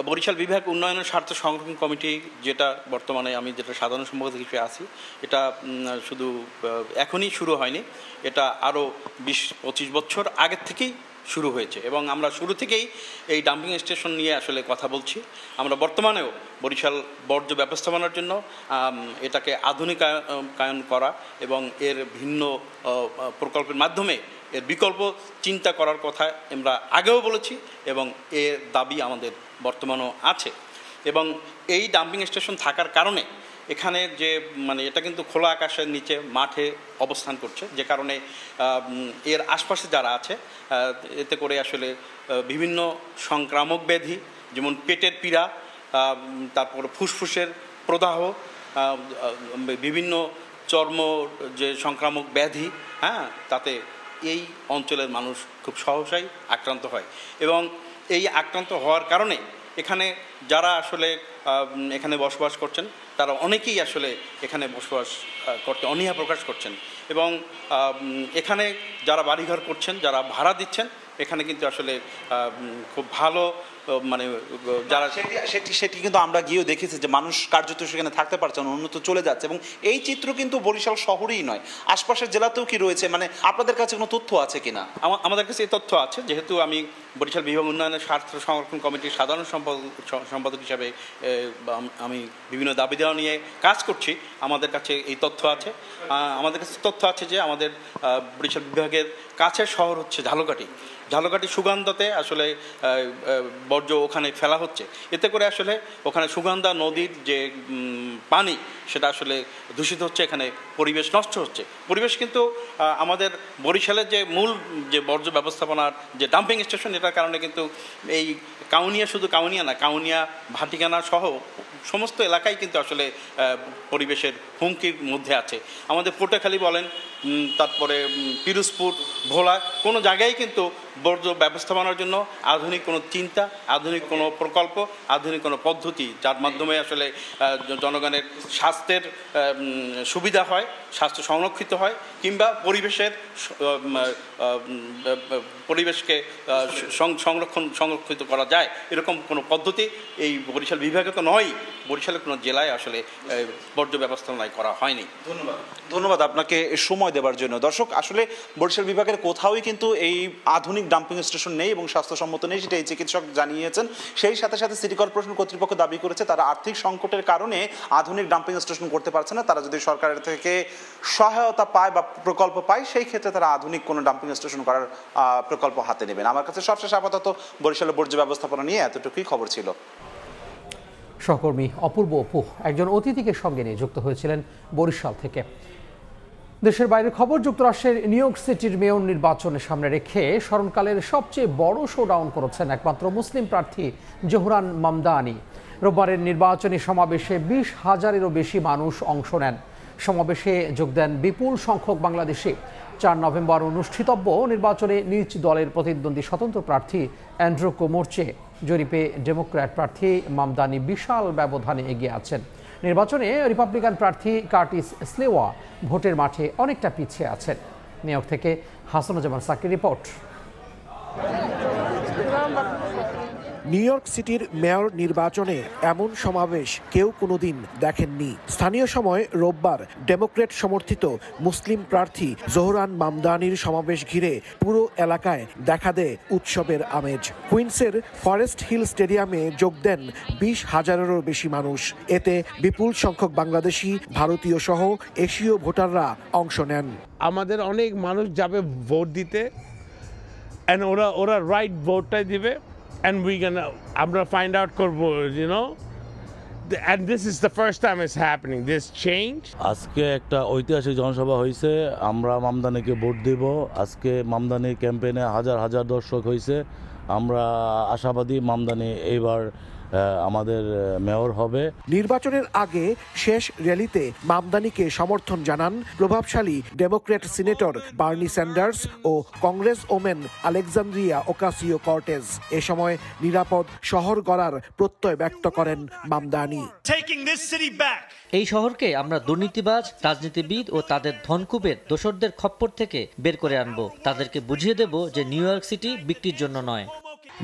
বরিশাল বিভাগ উন্নয়নের স্বার্থ সংরক্ষণ কমিটি, যেটা বর্তমানে আমি যেটা সাধারণ সম্পাদক হিসেবে আছি, এটা শুধু এখনই শুরু হয়নি, এটা আরও 20-25 বছর আগের থেকেই শুরু হয়েছে, এবং আমরা শুরু থেকেই এই ডাম্পিং স্টেশন নিয়ে আসলে কথা বলছি। আমরা বর্তমানেও বরিশাল বর্জ্য ব্যবস্থাপনার জন্য এটাকে আধুনিকায়ন করা এবং এর ভিন্ন প্রকল্পের মাধ্যমে এর বিকল্প চিন্তা করার কথা আমরা আগেও বলেছি, এবং এর দাবি আমাদের বর্তমানেও আছে। এবং এই ডাম্পিং স্টেশন থাকার কারণে এখানে যে মানে এটা কিন্তু খোলা আকাশের নিচে মাঠে অবস্থান করছে, যে কারণে এর আশপাশে যারা আছে এতে করে আসলে বিভিন্ন সংক্রামক ব্যাধি, যেমন পেটের পীড়া, তারপর ফুসফুসের প্রদাহ, বিভিন্ন চর্ম যে সংক্রামক ব্যাধি, হ্যাঁ, তাতে এই অঞ্চলের মানুষ খুব সহসাই আক্রান্ত হয়, এবং এই আক্রান্ত হওয়ার কারণে এখানে যারা আসলে এখানে বসবাস করছেন তারা অনেকেই আসলে এখানে বসবাস করতে অনীহা প্রকাশ করছেন, এবং এখানে যারা বাড়িঘর করছেন, যারা ভাড়া দিচ্ছেন, এখানে কিন্তু আসলে খুব ভালো মানে যারা সেটি কিন্তু আমরা গিয়েও দেখেছি যে মানুষ কার্যত সেখানে থাকতে পারছে না, উন্নত চলে যাচ্ছে, এবং এই চিত্র কিন্তু বরিশাল শহরেই নয়, আশপাশের জেলাতেও কি রয়েছে, মানে আপনাদের কাছে কোনো তথ্য আছে কিনা? আমাদের কাছে এই তথ্য আছে, যেহেতু আমি বরিশাল বিভাগ উন্নয়নের স্বার্থ সংরক্ষণ কমিটির সাধারণ সম্পাদক হিসাবে আমি বিভিন্ন দাবি দেওয়া নিয়ে কাজ করছি, আমাদের কাছে এই তথ্য আছে। আমাদের কাছে তথ্য আছে যে আমাদের বরিশাল বিভাগের কাছের শহর হচ্ছে ঝালকাঠি সুগন্ধাতে আসলে বর্জ্য ওখানে ফেলা হচ্ছে, এতে করে আসলে ওখানে সুগন্ধা নদীর যে পানি সেটা আসলে দূষিত হচ্ছে, এখানে পরিবেশ নষ্ট হচ্ছে। পরিবেশ কিন্তু আমাদের বরিশালের যে মূল যে বর্জ্য ব্যবস্থাপনার যে ডাম্পিং স্টেশন, এটার কারণে কিন্তু এই কাউনিয়া, শুধু কাউনিয়া না, কাউনিয়া ভাটিকানা সহ সমস্ত এলাকায় কিন্তু আসলে পরিবেশের হুমকির মধ্যে আছে। আমাদের পটুয়াখালী বলেন, তারপরে পিরোজপুর, ভোলা, কোনো জায়গায় কিন্তু বর্জ্য ব্যবস্থাপনার জন্য আধুনিক কোনো চিন্তা, আধুনিক কোনো প্রকল্প, আধুনিক কোনো পদ্ধতি যার মাধ্যমে আসলে জনগণের স্বাস্থ্যের সুবিধা হয়, স্বাস্থ্য সংরক্ষিত হয়, কিংবা পরিবেশকে সংরক্ষিত করা যায়, এরকম কোনো পদ্ধতি এই বরিশাল বিভাগে তো নয়, বরিশালের কোনো জেলায় আসলে বর্জ্য ব্যবস্থাপনায় করা হয়নি। ধন্যবাদ আপনাকে সময় দেওয়ার জন্য। দর্শক, আসলে বরিশাল বিভাগের কোথাওই কিন্তু এই আধুনিক ডাম্পিং স্টেশন নেই এবং স্বাস্থ্যসম্মত নেই, সেটা এই চিকিৎসক জানিয়েছেন। সেই সাথে সাথে সিটি কর্পোরেশন কর্তৃপক্ষ দাবি করেছে তারা আর্থিক সংকটের কারণে আধুনিক ডাম্পিং স্টেশন করতে পারছে না, তারা যদি সরকারের থেকে সহায়তা পায় বা প্রকল্প পায় সেই ক্ষেত্রে তারা আধুনিক কোনো ডাম্পিং স্টেশন করার প্রকল্প হাতে নেবেন। আমার কাছে সবশেষ আপাতত বরিশালের বর্জ্য ব্যবস্থাপনা নিয়ে এতটুকুই খবর ছিল। সহকর্মী অপূর্ব অপু একজন অতিথিকে সঙ্গে নিয়ে যুক্ত হয়েছিলেন বরিশাল থেকে। দেশের বাইরের খবর, যুক্তরাষ্ট্রের নিউ ইয়র্ক সিটির মেয়র নির্বাচনের সামনে রেখে স্মরণকালের সবচেয়ে বড় শোডাউন করেছেন একমাত্র মুসলিম প্রার্থী জোহরান মামদানি। রোববারের নির্বাচনী সমাবেশে 20,000-এরও বেশি মানুষ অংশ নেন। সমাবেশে যোগ দেন বিপুল সংখ্যক বাংলাদেশি। 4 নভেম্বর অনুষ্ঠিতব্য নির্বাচনে নিজ দলের প্রতিদ্বন্দ্বী স্বতন্ত্র প্রার্থী অ্যান্ড্রু কুমোর জরিপে ডেমোক্র্যাট প্রার্থী মামদানি বিশাল ব্যবধানে এগিয়ে আছেন। নির্বাচনে রিপাবলিকান প্রার্থী কার্টিস স্লেওয়া ভোটের মাঠে অনেকটা পিছিয়ে আছেন। নিউ ইয়র্ক থেকে Hasanuzzaman Shakir report. New York সিটির মেয়র নির্বাচনে এমন সমাবেশ কেউ কোনোদিন দেখেননি। স্থানীয় সময় রোববার ডেমোক্রেট সমর্থিত মুসলিম প্রার্থী জোহরান মামদানির সমাবেশ ঘিরে পুরো এলাকায় দেখা দেয় উৎসবের আমেজ। কুইন্সের ফরেস্ট হিল স্টেডিয়ামে যোগ দেন 20,000-এরও বেশি মানুষ। এতে বিপুল সংখ্যক বাংলাদেশি, ভারতীয় সহ এশীয় ভোটাররা অংশ নেন। আমাদের অনেক মানুষ যাবে ভোট দিতে, ওরা রাইট ভোটটাই দিবে। And আমরা find out করবো, and this is the first time it's happening, this change. আজকে একটা ঐতিহাসিক জনসভা হয়েছে, আমরা মামদানিকে ভোট দেব। আজকে মামদানি ক্যাম্পেইনে হাজার হাজার দর্শক হয়েছে। আমরা আশাবাদী মামদানি এইবার আমাদের মেয়র হবে। নির্বাচনের আগে শেষ র্যালিতে মামদানিকে সমর্থন জানান প্রভাবশালী ডেমোক্র্যাট সিনেটর বার্নি স্যান্ডার্স ও congresswoman Alexandria Ocasio Cortez. এ সময় নিরাপদ শহর গড়ার প্রত্যয় ব্যক্ত করেন মামদানি। এই শহরকে আমরা দুর্নীতিবাজ, রাজনীতিবিদ ও তাদের ধনকুবের দোসরদের খপ্পর থেকে বের করে আনবো। তাদেরকে বুঝিয়ে দেব যে নিউ ইয়র্ক সিটি বিক্রির জন্য নয়।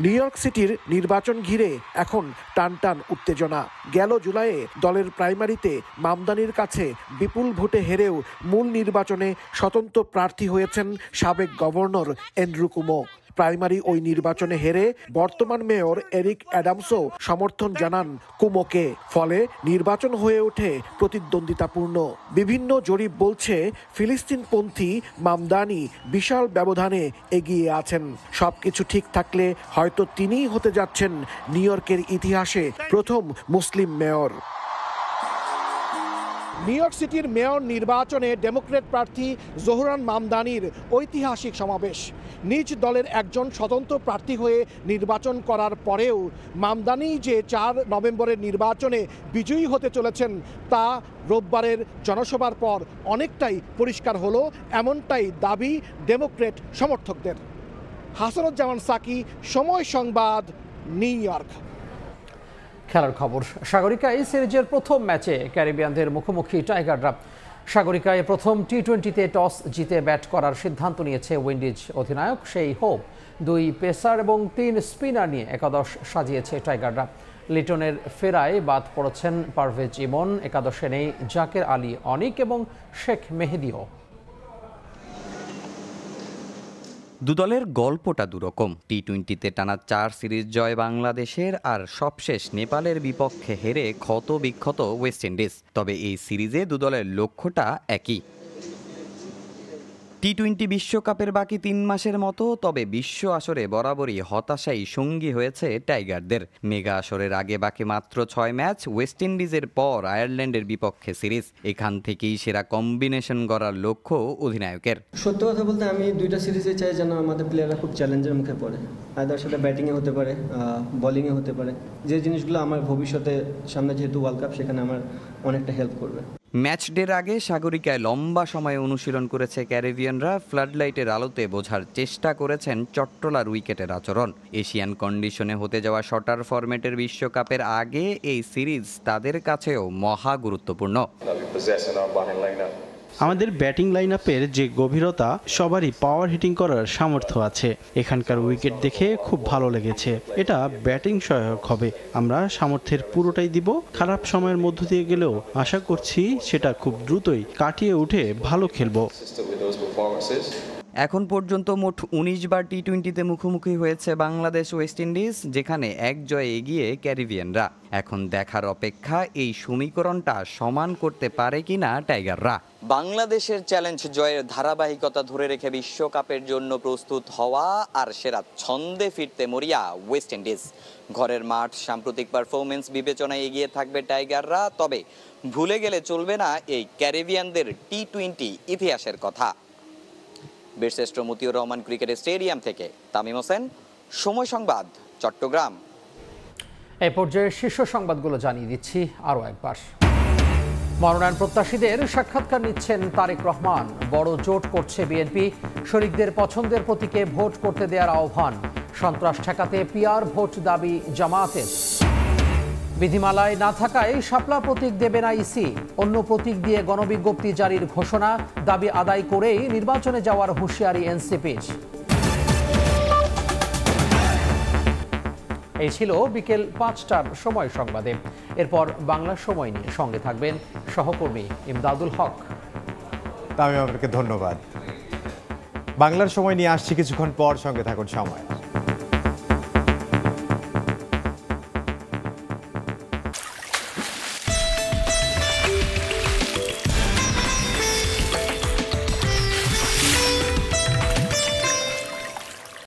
নিউ ইয়র্ক সিটির নির্বাচন ঘিরে এখন টানটান উত্তেজনা। গেল জুলাইয়ে দলের প্রাইমারিতে মামদানির কাছে বিপুল ভোটে হেরেও মূল নির্বাচনে স্বতন্ত্র প্রার্থী হয়েছেন সাবেক গভর্নর অ্যান্ড্রু কুমো। প্রাইমারি ওই নির্বাচনে হেরে বর্তমান মেয়র এরিক অ্যাডামসও সমর্থন জানান কুমোকে। ফলে নির্বাচন হয়ে ওঠে প্রতিদ্বন্দ্বিতাপূর্ণ। বিভিন্ন জরিপ বলছে ফিলিস্তিনপন্থী মামদানি বিশাল ব্যবধানে এগিয়ে আছেন। সবকিছু ঠিক থাকলে হয়তো তিনিই হতে যাচ্ছেন নিউ ইয়র্কের ইতিহাসে প্রথম মুসলিম মেয়র। নিউ ইয়র্ক সিটির মেয়র নির্বাচনে ডেমোক্র্যাট প্রার্থী জোহরান মামদানির ঐতিহাসিক সমাবেশ। নিজ দলের একজন স্বতন্ত্র প্রার্থী হয়ে নির্বাচন করার পরেও মামদানি যে 4 নভেম্বরের নির্বাচনে বিজয়ী হতে চলেছেন তা রোববারের জনসভার পর অনেকটাই পরিষ্কার হলো, এমনটাই দাবি ডেমোক্র্যাট সমর্থকদের। হাসানুজ্জামান সাকি, সময় সংবাদ, নিউ ইয়র্ক। খেলার খবর। সাগরিকায় সিরিজের প্রথম ম্যাচে ক্যারিবিয়ানদের মুখোমুখি টাইগাররা। সাগরিকায় প্রথম টি-20তে টস জিতে ব্যাট করার সিদ্ধান্ত নিয়েছে উইন্ডিজ অধিনায়ক সেই হোপ। 2 পেসার এবং 3 স্পিনার নিয়ে একাদশ সাজিয়েছে টাইগাররা। লিটনের ফেরায় বাদ পড়েছেন পারভেজ ইমন। একাদশে নেই জাকের আলী অনিক এবং শেখ মেহেদিও। দুদলের গল্পটা দুরকম। টি-20তে টানা 4 সিরিজ জয় বাংলাদেশের, আর সবশেষ নেপালের বিপক্ষে হেরে ক্ষত বিক্ষত ওয়েস্ট ইন্ডিজ। তবে এই সিরিজে দুদলের লক্ষ্যটা একই। টি-20 বিশ্বকাপের বাকি 3 মাসের মতো, তবে বিশ্ব আসরে বরাবরই হতাশাই সঙ্গী হয়েছে টাইগারদের। মেগা আসরের আগে বাকি মাত্র 6 ম্যাচ, ওয়েস্ট ইন্ডিজের পর আয়ারল্যান্ডের বিপক্ষে সিরিজ। এখান থেকেই সেরা কম্বিনেশন গড়ার লক্ষ্য অধিনায়কের। সত্য কথা বলতে আমি 2টা সিরিজে চাই যেন আমাদের প্লেয়াররা খুব চ্যালেঞ্জের মুখে পড়ে। আদার সেটা ব্যাটিংয়ে হতে পারে, বোলিংয়ে হতে পারে, যে জিনিসগুলো আমার ভবিষ্যতে সামনে যেহেতু ওয়ার্ল্ড কাপ সেখানে আমার অনেকটা হেল্প করবে। ম্যাচ ডের আগে সাগরিকায় লম্বা সময় অনুশীলন করেছে ক্যারিবিয়ানরা। ফ্লাডলাইটের আলোতে বোঝার চেষ্টা করেছেন চট্টলার উইকেটের আচরণ। এশিয়ান কন্ডিশনে হতে যাওয়া শটার ফরম্যাটের বিশ্বকাপের আগে এই সিরিজ তাদের কাছেও মহা গুরুত্বপূর্ণ। আমাদের ব্যাটিং লাইন আপের যে গভীরতা, সবারই পাওয়ার হিটিং করার সামর্থ্য আছে। এখানকার উইকেট দেখে খুব ভালো লেগেছে। এটা ব্যাটিং সহায়ক হবে। আমরা সামর্থ্যের পুরোটাই দিব। খারাপ সময়ের মধ্য দিয়ে গেলেও আশা করছি সেটা খুব দ্রুতই কাটিয়ে উঠে ভালো খেলবো। এখন পর্যন্ত মোট 19 বার টি-20তে মুখোমুখি হয়েছে বাংলাদেশ ওয়েস্ট ইন্ডিজ, যেখানে 1 জয়ে এগিয়ে ক্যারিবিয়ানরা। এখন দেখার অপেক্ষা এই সমীকরণটা সমান করতে পারে কিনা টাইগাররা। বাংলাদেশের চ্যালেঞ্জ জয়ের ধারাবাহিকতা ধরে রেখে বিশ্বকাপের জন্য প্রস্তুত হওয়া, আর সেরা ছন্দে ফিরতে মরিয়া ওয়েস্ট ইন্ডিজ। ঘরের মাঠ, সাম্প্রতিক পারফরমেন্স বিবেচনায় এগিয়ে থাকবে টাইগাররা। তবে ভুলে গেলে চলবে না এই ক্যারিবিয়ানদের টি-20 ইতিহাসের কথা। বীরশ্রেষ্ঠ মতিউর রহমান ক্রিকেট স্টেডিয়াম থেকে তামিম হোসেন, সময় সংবাদ, চট্টগ্রাম। এই পর্যায়ে শীর্ষ সংবাদগুলো জানিয়ে দিচ্ছি আরও একবার। মনোনয়ন প্রত্যাশীদের সাক্ষাৎকার নিচ্ছেন তারেক রহমান। বড় জোট করছে বিএনপি, শরিকদের পছন্দের প্রতীকে ভোট করতে দেওয়ার আহ্বান। সন্ত্রাস ঠেকাতে পিআর ভোট দাবি জামায়াতের। বিধিমালায় না থাকায় শাপলা প্রতীক দেবে না ইসি, অন্য প্রতীক দিয়ে গণবিজ্ঞপ্তি জারির ঘোষণা। দাবি আদায় করেই নির্বাচনে যাওয়ার হুঁশিয়ারি এনসিপির। এই ছিল বিকেল 5টার সময় সংবাদে। এরপর বাংলা সময় নিয়ে সঙ্গে থাকবেন সহকর্মী ইমদাদুল হক। আমি আপনাকে ধন্যবাদ। বাংলার সময় নিয়ে আসছি কিছুক্ষণ পর, সঙ্গে থাকুন সময়।